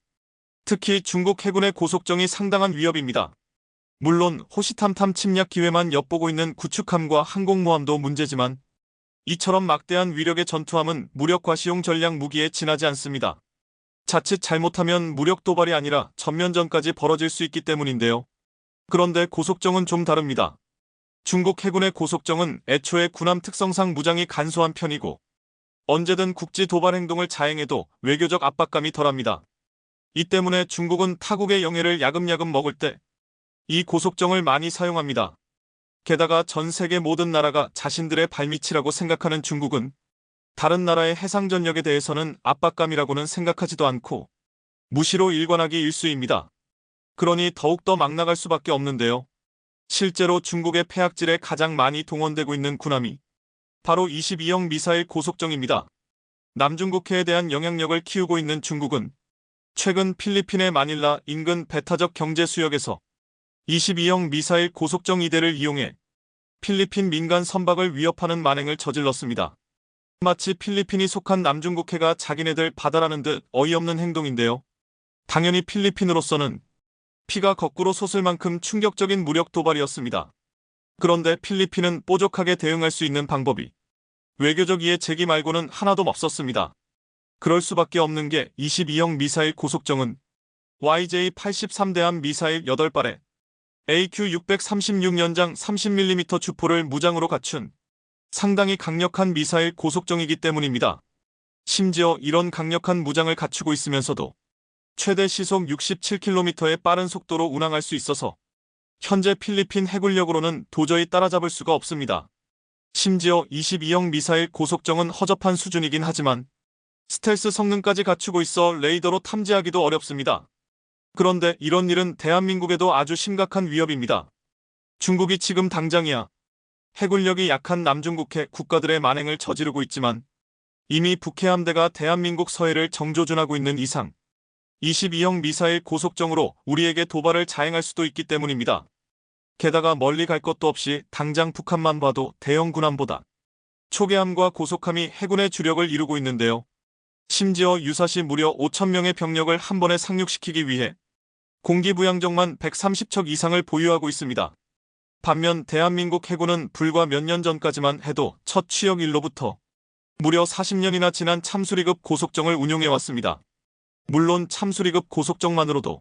특히 중국 해군의 고속정이 상당한 위협입니다. 물론 호시탐탐 침략 기회만 엿보고 있는 구축함과 항공모함도 문제지만 이처럼 막대한 위력의 전투함은 무력 과시용 전략 무기에 지나지 않습니다. 자칫 잘못하면 무력 도발이 아니라 전면전까지 벌어질 수 있기 때문인데요. 그런데 고속정은 좀 다릅니다. 중국 해군의 고속정은 애초에 군함 특성상 무장이 간소한 편이고 언제든 국지 도발 행동을 자행해도 외교적 압박감이 덜합니다. 이 때문에 중국은 타국의 영해를 야금야금 먹을 때 이 고속정을 많이 사용합니다. 게다가 전 세계 모든 나라가 자신들의 발밑이라고 생각하는 중국은 다른 나라의 해상 전력에 대해서는 압박감이라고는 생각하지도 않고 무시로 일관하기 일쑤입니다. 그러니 더욱더 막 나갈 수밖에 없는데요. 실제로 중국의 폐악질에 가장 많이 동원되고 있는 군함이 바로 22형 미사일 고속정입니다. 남중국해에 대한 영향력을 키우고 있는 중국은 최근 필리핀의 마닐라 인근 배타적 경제 수역에서 22형 미사일 고속정 2대를 이용해 필리핀 민간 선박을 위협하는 만행을 저질렀습니다. 마치 필리핀이 속한 남중국해가 자기네들 바다라는 듯 어이없는 행동인데요. 당연히 필리핀으로서는 피가 거꾸로 솟을 만큼 충격적인 무력 도발이었습니다. 그런데 필리핀은 뾰족하게 대응할 수 있는 방법이 외교적 이해 제기 말고는 하나도 없었습니다. 그럴 수밖에 없는 게 22형 미사일 고속정은 YJ-83대함 미사일 8발에 AQ-636연장 30mm 주포를 무장으로 갖춘 상당히 강력한 미사일 고속정이기 때문입니다. 심지어 이런 강력한 무장을 갖추고 있으면서도 최대 시속 67km의 빠른 속도로 운항할 수 있어서 현재 필리핀 해군력으로는 도저히 따라잡을 수가 없습니다. 심지어 22형 미사일 고속정은 허접한 수준이긴 하지만 스텔스 성능까지 갖추고 있어 레이더로 탐지하기도 어렵습니다. 그런데 이런 일은 대한민국에도 아주 심각한 위협입니다. 중국이 지금 당장이야 해군력이 약한 남중국해 국가들의 만행을 저지르고 있지만 이미 북해 함대가 대한민국 서해를 정조준하고 있는 이상 22형 미사일 고속정으로 우리에게 도발을 자행할 수도 있기 때문입니다. 게다가 멀리 갈 것도 없이 당장 북한만 봐도 대형 군함보다 초계함과 고속함이 해군의 주력을 이루고 있는데요. 심지어 유사시 무려 5,000명의 병력을 한 번에 상륙시키기 위해 공기부양정만 130척 이상을 보유하고 있습니다. 반면 대한민국 해군은 불과 몇 년 전까지만 해도 첫 취역일로부터 무려 40년이나 지난 참수리급 고속정을 운용해왔습니다. 물론 참수리급 고속정만으로도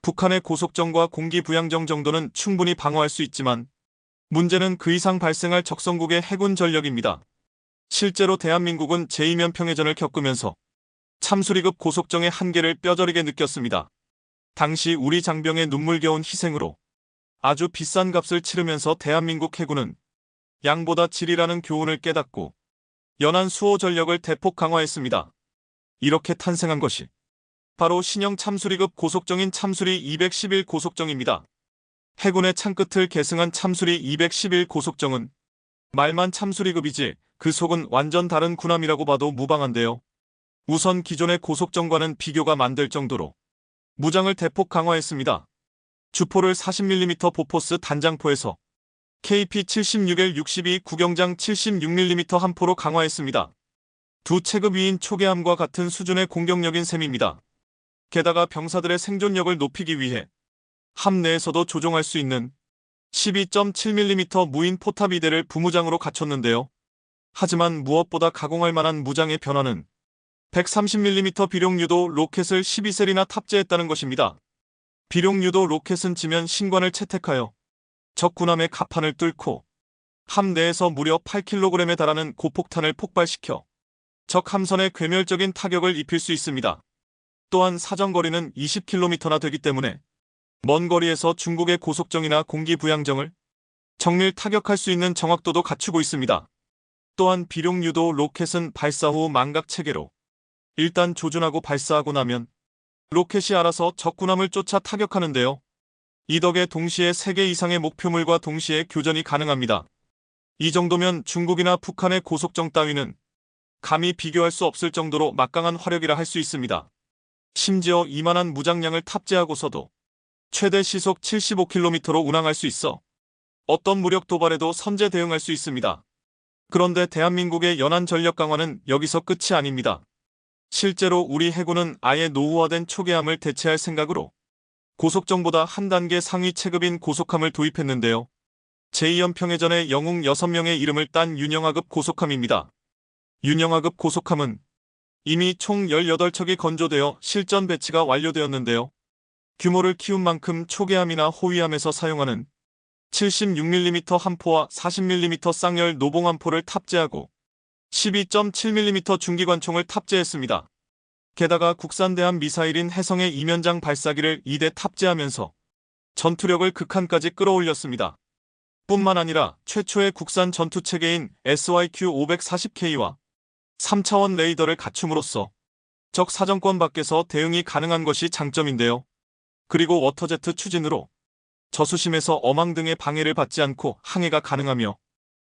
북한의 고속정과 공기부양정 정도는 충분히 방어할 수 있지만 문제는 그 이상 발생할 적성국의 해군 전력입니다. 실제로 대한민국은 제2면평해전을 겪으면서 참수리급 고속정의 한계를 뼈저리게 느꼈습니다. 당시 우리 장병의 눈물겨운 희생으로 아주 비싼 값을 치르면서 대한민국 해군은 양보다 질이라는 교훈을 깨닫고 연안 수호 전력을 대폭 강화했습니다. 이렇게 탄생한 것이 바로 신형 참수리급 고속정인 참수리 211 고속정입니다. 해군의 창끝을 계승한 참수리 211 고속정은 말만 참수리급이지 그 속은 완전 다른 군함이라고 봐도 무방한데요. 우선 기존의 고속정과는 비교가 만들 정도로 무장을 대폭 강화했습니다. 주포를 40mm 보포스 단장포에서 KP-76L-62 구경장 76mm 함포로 강화했습니다. 두 체급 위인 초계함과 같은 수준의 공격력인 셈입니다. 게다가 병사들의 생존력을 높이기 위해 함 내에서도 조종할 수 있는 12.7mm 무인 포탑 2대를 부무장으로 갖췄는데요. 하지만 무엇보다 가공할 만한 무장의 변화는 130mm 비룡유도 로켓을 12셀이나 탑재했다는 것입니다. 비룡유도 로켓은 지면 신관을 채택하여 적 군함의 갑판을 뚫고 함 내에서 무려 8kg에 달하는 고폭탄을 폭발시켜 적 함선에 괴멸적인 타격을 입힐 수 있습니다. 또한 사정거리는 20km나 되기 때문에 먼 거리에서 중국의 고속정이나 공기부양정을 정밀 타격할 수 있는 정확도도 갖추고 있습니다. 또한 비룡유도 로켓은 발사 후 망각 체계로 일단 조준하고 발사하고 나면 로켓이 알아서 적 군함을 쫓아 타격하는데요. 이 덕에 동시에 3개 이상의 목표물과 동시에 교전이 가능합니다. 이 정도면 중국이나 북한의 고속정 따위는 감히 비교할 수 없을 정도로 막강한 화력이라 할 수 있습니다. 심지어 이만한 무장량을 탑재하고서도 최대 시속 75km로 운항할 수 있어 어떤 무력 도발에도 선제 대응할 수 있습니다. 그런데 대한민국의 연안 전력 강화는 여기서 끝이 아닙니다. 실제로 우리 해군은 아예 노후화된 초계함을 대체할 생각으로 고속정보다 한 단계 상위 체급인 고속함을 도입했는데요. 제2연평해전의 영웅 6명의 이름을 딴 윤영하급 고속함입니다. 윤영하급 고속함은 이미 총 18척이 건조되어 실전 배치가 완료되었는데요. 규모를 키운 만큼 초계함이나 호위함에서 사용하는 76mm 함포와 40mm 쌍열 노봉함포를 탑재하고 12.7mm 중기관총을 탑재했습니다. 게다가 국산대함 미사일인 해성의 이면장 발사기를 2대 탑재하면서 전투력을 극한까지 끌어올렸습니다. 뿐만 아니라 최초의 국산 전투체계인 SYQ-540K와 3차원 레이더를 갖춤으로써 적 사정권 밖에서 대응이 가능한 것이 장점인데요. 그리고 워터제트 추진으로 저수심에서 어망 등의 방해를 받지 않고 항해가 가능하며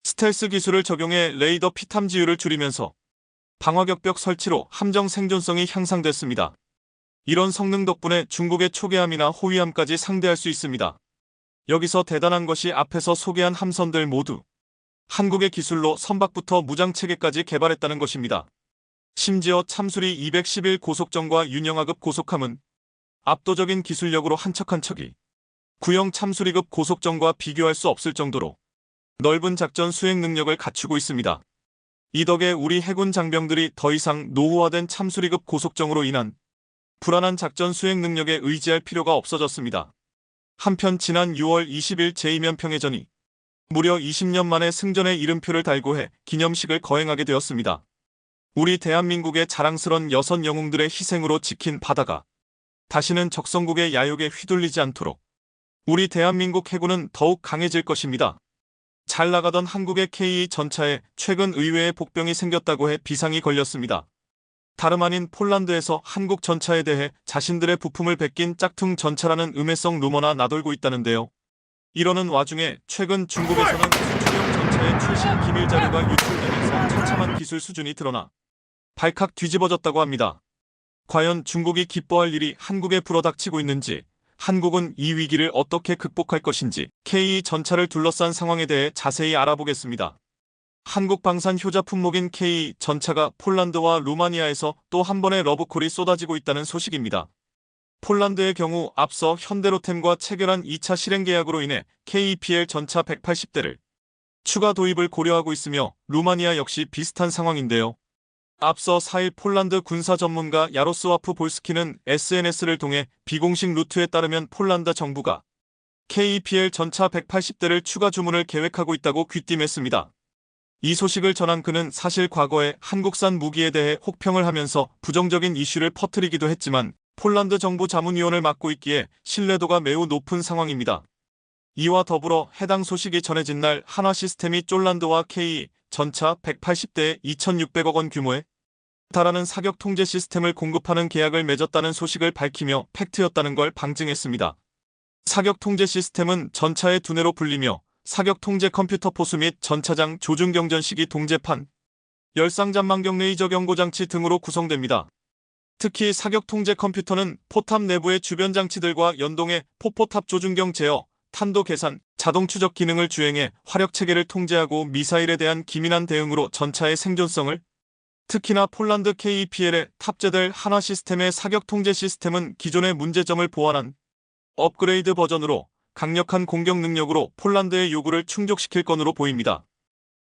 스텔스 기술을 적용해 레이더 피탐지율을 줄이면서 방화격벽 설치로 함정 생존성이 향상됐습니다. 이런 성능 덕분에 중국의 초계함이나 호위함까지 상대할 수 있습니다. 여기서 대단한 것이 앞에서 소개한 함선들 모두 한국의 기술로 선박부터 무장체계까지 개발했다는 것입니다. 심지어 참수리 211 고속정과 윤영하급 고속함은 압도적인 기술력으로 한 척 한 척이 구형 참수리급 고속정과 비교할 수 없을 정도로 넓은 작전 수행 능력을 갖추고 있습니다. 이 덕에 우리 해군 장병들이 더 이상 노후화된 참수리급 고속정으로 인한 불안한 작전 수행 능력에 의지할 필요가 없어졌습니다. 한편 지난 6월 20일 제2면평해전이 무려 20년 만에 승전의 이름표를 달고 해 기념식을 거행하게 되었습니다. 우리 대한민국의 자랑스런 6영웅들의 희생으로 지킨 바다가 다시는 적성국의 야욕에 휘둘리지 않도록 우리 대한민국 해군은 더욱 강해질 것입니다. 잘 나가던 한국의 K2 전차에 최근 의외의 복병이 생겼다고 해 비상이 걸렸습니다. 다름 아닌 폴란드에서 한국 전차에 대해 자신들의 부품을 베낀 짝퉁 전차라는 음해성 루머나 나돌고 있다는데요. 이러는 와중에 최근 중국에서는 수출용 전차의 최신 기밀 자료가 유출되면서 처참한 기술 수준이 드러나 발칵 뒤집어졌다고 합니다. 과연 중국이 기뻐할 일이 한국에 불어닥치고 있는지, 한국은 이 위기를 어떻게 극복할 것인지 K 전차를 둘러싼 상황에 대해 자세히 알아보겠습니다. 한국 방산 효자 품목인 K 전차가 폴란드와 루마니아에서 또 한 번의 러브콜이 쏟아지고 있다는 소식입니다. 폴란드의 경우 앞서 현대로템과 체결한 2차 실행 계약으로 인해 KPL 전차 180대를 추가 도입을 고려하고 있으며 루마니아 역시 비슷한 상황인데요. 앞서 4일 폴란드 군사 전문가 야로스와프 볼스키는 SNS를 통해 비공식 루트에 따르면 폴란드 정부가 KPL 전차 180대를 추가 주문을 계획하고 있다고 귀띔했습니다. 이 소식을 전한 그는 사실 과거에 한국산 무기에 대해 혹평을 하면서 부정적인 이슈를 퍼뜨리기도 했지만 폴란드 정부 자문위원을 맡고 있기에 신뢰도가 매우 높은 상황입니다. 이와 더불어 해당 소식이 전해진 날 한화시스템이 쫄란드와 K 전차 180대에 2,600억 원 규모의 달하는 사격 통제 시스템을 공급하는 계약을 맺었다는 소식을 밝히며 팩트였다는 걸 방증했습니다. 사격 통제 시스템은 전차의 두뇌로 불리며 사격 통제 컴퓨터 포수 및 전차장 조준 경전 시기 동제판, 열상 잠망경 레이저 경고 장치 등으로 구성됩니다. 특히 사격 통제 컴퓨터는 포탑 내부의 주변 장치들과 연동해 포포탑 조준경 제어, 탄도 계산, 자동 추적 기능을 주행해 화력 체계를 통제하고 미사일에 대한 기민한 대응으로 전차의 생존성을, 특히나 폴란드 KPL에 탑재될 한화 시스템의 사격 통제 시스템은 기존의 문제점을 보완한 업그레이드 버전으로 강력한 공격 능력으로 폴란드의 요구를 충족시킬 건으로 보입니다.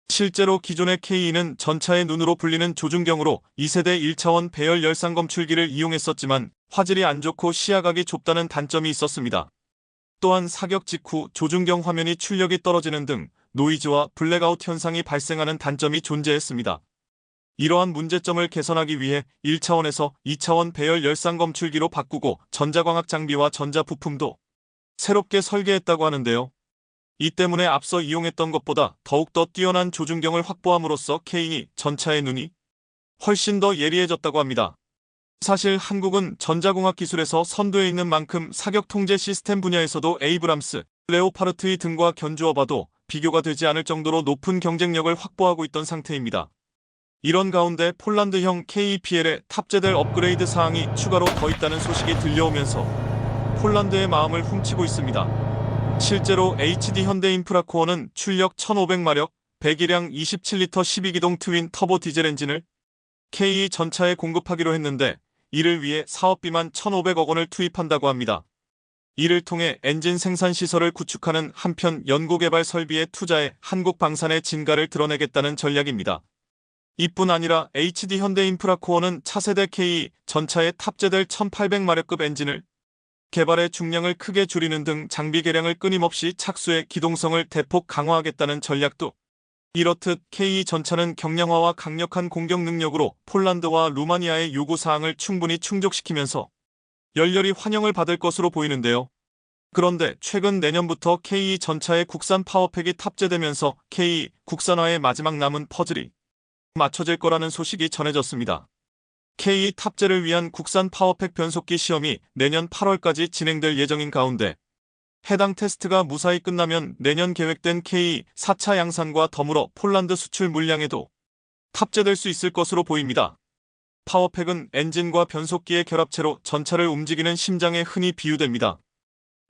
실제로 기존의 K는 전차의 눈으로 불리는 조준경으로 2세대 1차원 배열 열상 검출기를 이용했었지만 화질이 안 좋고 시야각이 좁다는 단점이 있었습니다. 또한 사격 직후 조준경 화면이 출력이 떨어지는 등 노이즈와 블랙아웃 현상이 발생하는 단점이 존재했습니다. 이러한 문제점을 개선하기 위해 1차원에서 2차원 배열 열상 검출기로 바꾸고 전자광학 장비와 전자 부품도 새롭게 설계했다고 하는데요. 이 때문에 앞서 이용했던 것보다 더욱더 뛰어난 조준경을 확보함으로써 K 전차의 눈이 훨씬 더 예리해졌다고 합니다. 사실 한국은 전자공학 기술에서 선두에 있는 만큼 사격 통제 시스템 분야에서도 에이브람스, 레오파르트 2 등과 견주어 봐도 비교가 되지 않을 정도로 높은 경쟁력을 확보하고 있던 상태입니다. 이런 가운데 폴란드형 KPL에 탑재될 업그레이드 사항이 추가로 더 있다는 소식이 들려오면서 폴란드의 마음을 훔치고 있습니다. 실제로 HD 현대인프라코어는 출력 1500마력, 배기량 27리터 12기동 트윈 터보 디젤 엔진을 K 전차에 공급하기로 했는데 이를 위해 사업비만 1,500억 원을 투입한다고 합니다. 이를 통해 엔진 생산 시설을 구축하는 한편 연구개발 설비에 투자해 한국 방산의 진가를 드러내겠다는 전략입니다. 이뿐 아니라 HD 현대인프라코어는 차세대 K 전차에 탑재될 1800마력급 엔진을 개발의 중량을 크게 줄이는 등 장비 개량을 끊임없이 착수해 기동성을 대폭 강화하겠다는 전략도 이렇듯 K 전차는 경량화와 강력한 공격 능력으로 폴란드와 루마니아의 요구사항을 충분히 충족시키면서 열렬히 환영을 받을 것으로 보이는데요. 그런데 최근 내년부터 K 전차의 국산 파워팩이 탑재되면서 K 국산화의 마지막 남은 퍼즐이 맞춰질 거라는 소식이 전해졌습니다. K 탑재를 위한 국산 파워팩 변속기 시험이 내년 8월까지 진행될 예정인 가운데 해당 테스트가 무사히 끝나면 내년 계획된 K 4차 양산과 더불어 폴란드 수출 물량에도 탑재될 수 있을 것으로 보입니다. 파워팩은 엔진과 변속기의 결합체로 전차를 움직이는 심장에 흔히 비유됩니다.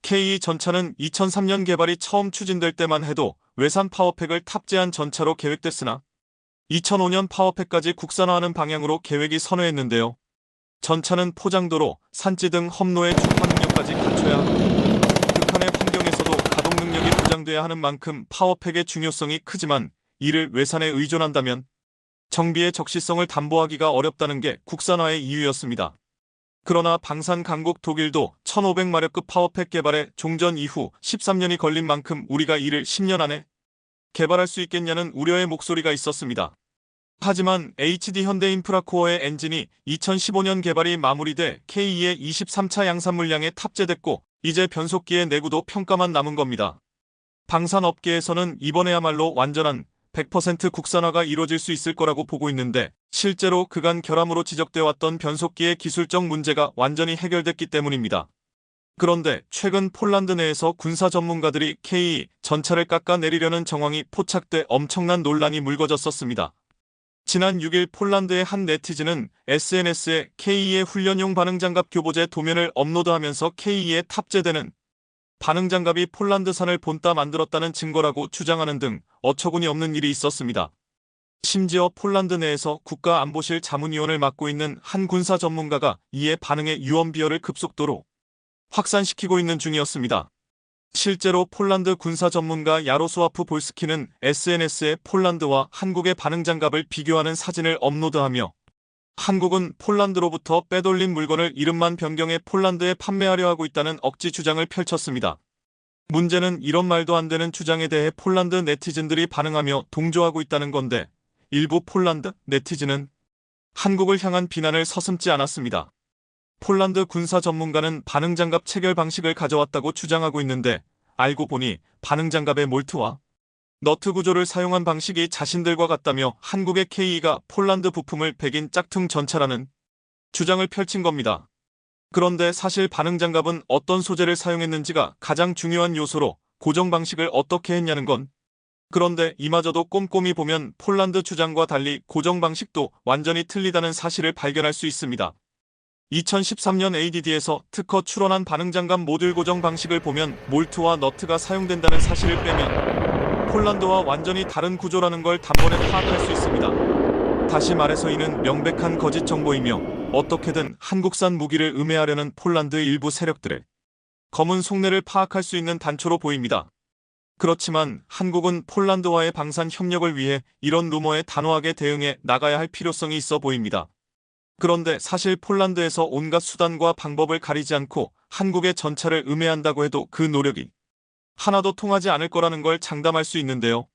K 전차는 2003년 개발이 처음 추진될 때만 해도 외산 파워팩을 탑재한 전차로 계획됐으나 2005년 파워팩까지 국산화하는 방향으로 계획이 선회했는데요. 전차는 포장도로, 산지 등 험로의 주파 능력까지 갖춰야 하고 극한의 환경에서도 가동 능력이 보장돼야 하는 만큼 파워팩의 중요성이 크지만 이를 외산에 의존한다면 정비의 적시성을 담보하기가 어렵다는 게 국산화의 이유였습니다. 그러나 방산 강국 독일도 1500마력급 파워팩 개발에 종전 이후 13년이 걸린 만큼 우리가 이를 10년 안에 개발할 수 있겠냐는 우려의 목소리가 있었습니다. 하지만 HD 현대인프라코어의 엔진이 2015년 개발이 마무리돼 K의 23차 양산 물량에 탑재됐고 이제 변속기의 내구도 평가만 남은 겁니다. 방산업계에서는 이번에야말로 완전한 100% 국산화가 이루어질 수 있을 거라고 보고 있는데 실제로 그간 결함으로 지적되어 왔던 변속기의 기술적 문제가 완전히 해결됐기 때문입니다. 그런데 최근 폴란드 내에서 군사 전문가들이 K 전차를 깎아내리려는 정황이 포착돼 엄청난 논란이 물거졌었습니다. 지난 6일 폴란드의 한 네티즌은 SNS에 K의 훈련용 반응장갑 교보제 도면을 업로드하면서 K에 탑재되는 반응장갑이 폴란드산을 본따 만들었다는 증거라고 주장하는 등 어처구니 없는 일이 있었습니다. 심지어 폴란드 내에서 국가안보실 자문위원을 맡고 있는 한 군사 전문가가 이에 반응의 유언비어를 급속도로 확산시키고 있는 중이었습니다. 실제로 폴란드 군사 전문가 야로스와프 볼스키는 SNS에 폴란드와 한국의 반응장갑을 비교하는 사진을 업로드하며 한국은 폴란드로부터 빼돌린 물건을 이름만 변경해 폴란드에 판매하려 하고 있다는 억지 주장을 펼쳤습니다. 문제는 이런 말도 안 되는 주장에 대해 폴란드 네티즌들이 반응하며 동조하고 있다는 건데 일부 폴란드 네티즌은 한국을 향한 비난을 서슴지 않았습니다. 폴란드 군사 전문가는 반응장갑 체결 방식을 가져왔다고 주장하고 있는데 알고 보니 반응장갑의 몰트와 너트 구조를 사용한 방식이 자신들과 같다며 한국의 K가 폴란드 부품을 배긴 짝퉁 전차라는 주장을 펼친 겁니다. 그런데 사실 반응장갑은 어떤 소재를 사용했는지가 가장 중요한 요소로 고정 방식을 어떻게 했냐는 건 그런데 이마저도 꼼꼼히 보면 폴란드 주장과 달리 고정 방식도 완전히 틀리다는 사실을 발견할 수 있습니다. 2013년 ADD에서 특허 출원한 반응장갑 모듈 고정 방식을 보면 몰트와 너트가 사용된다는 사실을 빼면 폴란드와 완전히 다른 구조라는 걸 단번에 파악할 수 있습니다. 다시 말해서 이는 명백한 거짓 정보이며 어떻게든 한국산 무기를 음해하려는 폴란드 일부 세력들의 검은 속내를 파악할 수 있는 단초로 보입니다. 그렇지만 한국은 폴란드와의 방산 협력을 위해 이런 루머에 단호하게 대응해 나가야 할 필요성이 있어 보입니다. 그런데 사실 폴란드에서 온갖 수단과 방법을 가리지 않고 한국의 전차를 음해한다고 해도 그 노력이 하나도 통하지 않을 거라는 걸 장담할 수 있는데요.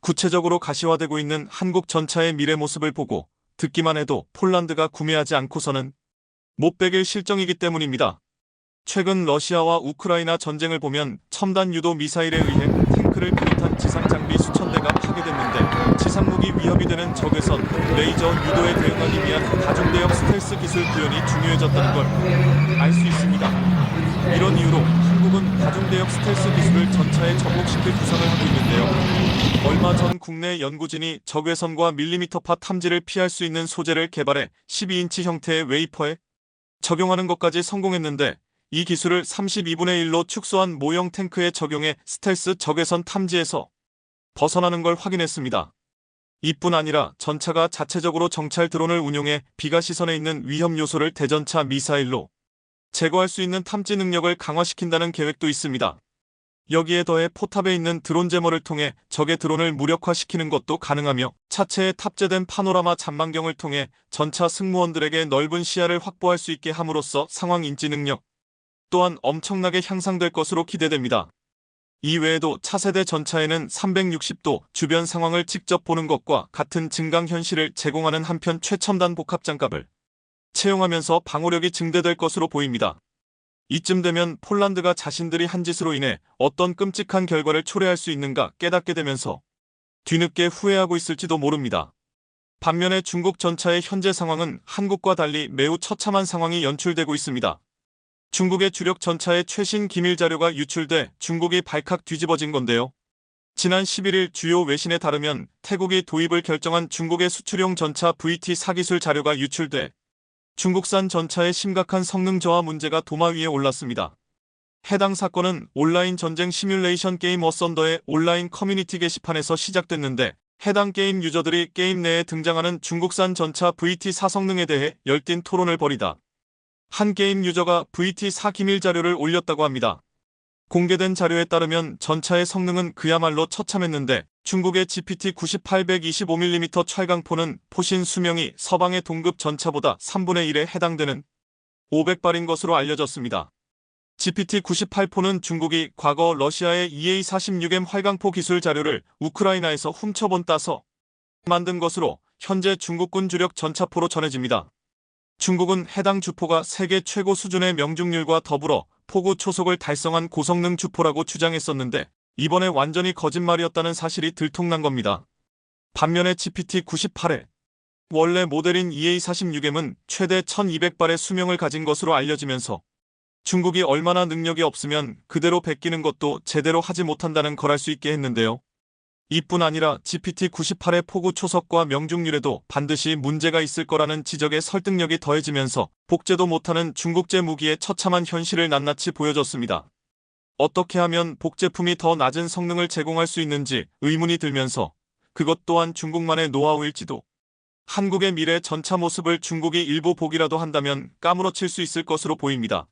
구체적으로 가시화되고 있는 한국 전차의 미래 모습을 보고 듣기만 해도 폴란드가 구매하지 않고서는 못 베길 실정이기 때문입니다. 최근 러시아와 우크라이나 전쟁을 보면 첨단 유도 미사일에 의해 탱크를 비롯한 지상 장비 수천 대가 파괴됐는데 지상무기 위협이 되는 적외선, 레이저 유도에 대응하기 위한 다중대역 스텔스 기술 구현이 중요해졌다는 걸 알 수 있습니다. 이런 이유로 한국은 다중대역 스텔스 기술을 전차에 접목시킬 구상을 하고 있는데요. 얼마 전 국내 연구진이 적외선과 밀리미터파 탐지를 피할 수 있는 소재를 개발해 12인치 형태의 웨이퍼에 적용하는 것까지 성공했는데 이 기술을 32분의 1로 축소한 모형 탱크에 적용해 스텔스 적외선 탐지에서 벗어나는 걸 확인했습니다. 이뿐 아니라 전차가 자체적으로 정찰 드론을 운용해 비가 시선에 있는 위험 요소를 대전차 미사일로 제거할 수 있는 탐지 능력을 강화시킨다는 계획도 있습니다. 여기에 더해 포탑에 있는 드론 제머를 통해 적의 드론을 무력화시키는 것도 가능하며 차체에 탑재된 파노라마 잠망경을 통해 전차 승무원들에게 넓은 시야를 확보할 수 있게 함으로써 상황 인지 능력 또한 엄청나게 향상될 것으로 기대됩니다. 이 외에도 차세대 전차에는 360도 주변 상황을 직접 보는 것과 같은 증강 현실을 제공하는 한편 최첨단 복합장갑을 채용하면서 방어력이 증대될 것으로 보입니다. 이쯤 되면 폴란드가 자신들이 한 짓으로 인해 어떤 끔찍한 결과를 초래할 수 있는가 깨닫게 되면서 뒤늦게 후회하고 있을지도 모릅니다. 반면에 중국 전차의 현재 상황은 한국과 달리 매우 처참한 상황이 연출되고 있습니다. 중국의 주력 전차의 최신 기밀 자료가 유출돼 중국이 발칵 뒤집어진 건데요. 지난 11일 주요 외신에 따르면 태국이 도입을 결정한 중국의 수출용 전차 VT4 기술 자료가 유출돼 중국산 전차의 심각한 성능 저하 문제가 도마 위에 올랐습니다. 해당 사건은 온라인 전쟁 시뮬레이션 게임 어선더의 온라인 커뮤니티 게시판에서 시작됐는데 해당 게임 유저들이 게임 내에 등장하는 중국산 전차 VT4 성능에 대해 열띤 토론을 벌이다 한 게임 유저가 VT4 기밀 자료를 올렸다고 합니다. 공개된 자료에 따르면 전차의 성능은 그야말로 처참했는데 중국의 GPT-98 125mm 철강포는 포신 수명이 서방의 동급 전차보다 3분의 1에 해당되는 500발인 것으로 알려졌습니다. GPT-98포는 중국이 과거 러시아의 EA-46M 활강포 기술 자료를 우크라이나에서 훔쳐본 따서 만든 것으로 현재 중국군 주력 전차포로 전해집니다. 중국은 해당 주포가 세계 최고 수준의 명중률과 더불어 포구 초속을 달성한 고성능 주포라고 주장했었는데 이번에 완전히 거짓말이었다는 사실이 들통난 겁니다. 반면에 GPT-98에 원래 모델인 EA46M은 최대 1200발의 수명을 가진 것으로 알려지면서 중국이 얼마나 능력이 없으면 그대로 베끼는 것도 제대로 하지 못한다는 걸 알 수 있게 했는데요. 이뿐 아니라 GPT-98의 포구 초석과 명중률에도 반드시 문제가 있을 거라는 지적에 설득력이 더해지면서 복제도 못하는 중국제 무기의 처참한 현실을 낱낱이 보여줬습니다. 어떻게 하면 복제품이 더 낮은 성능을 제공할 수 있는지 의문이 들면서 그것 또한 중국만의 노하우일지도, 한국의 미래 전차 모습을 중국이 일부 보기라도 한다면 까무러칠 수 있을 것으로 보입니다.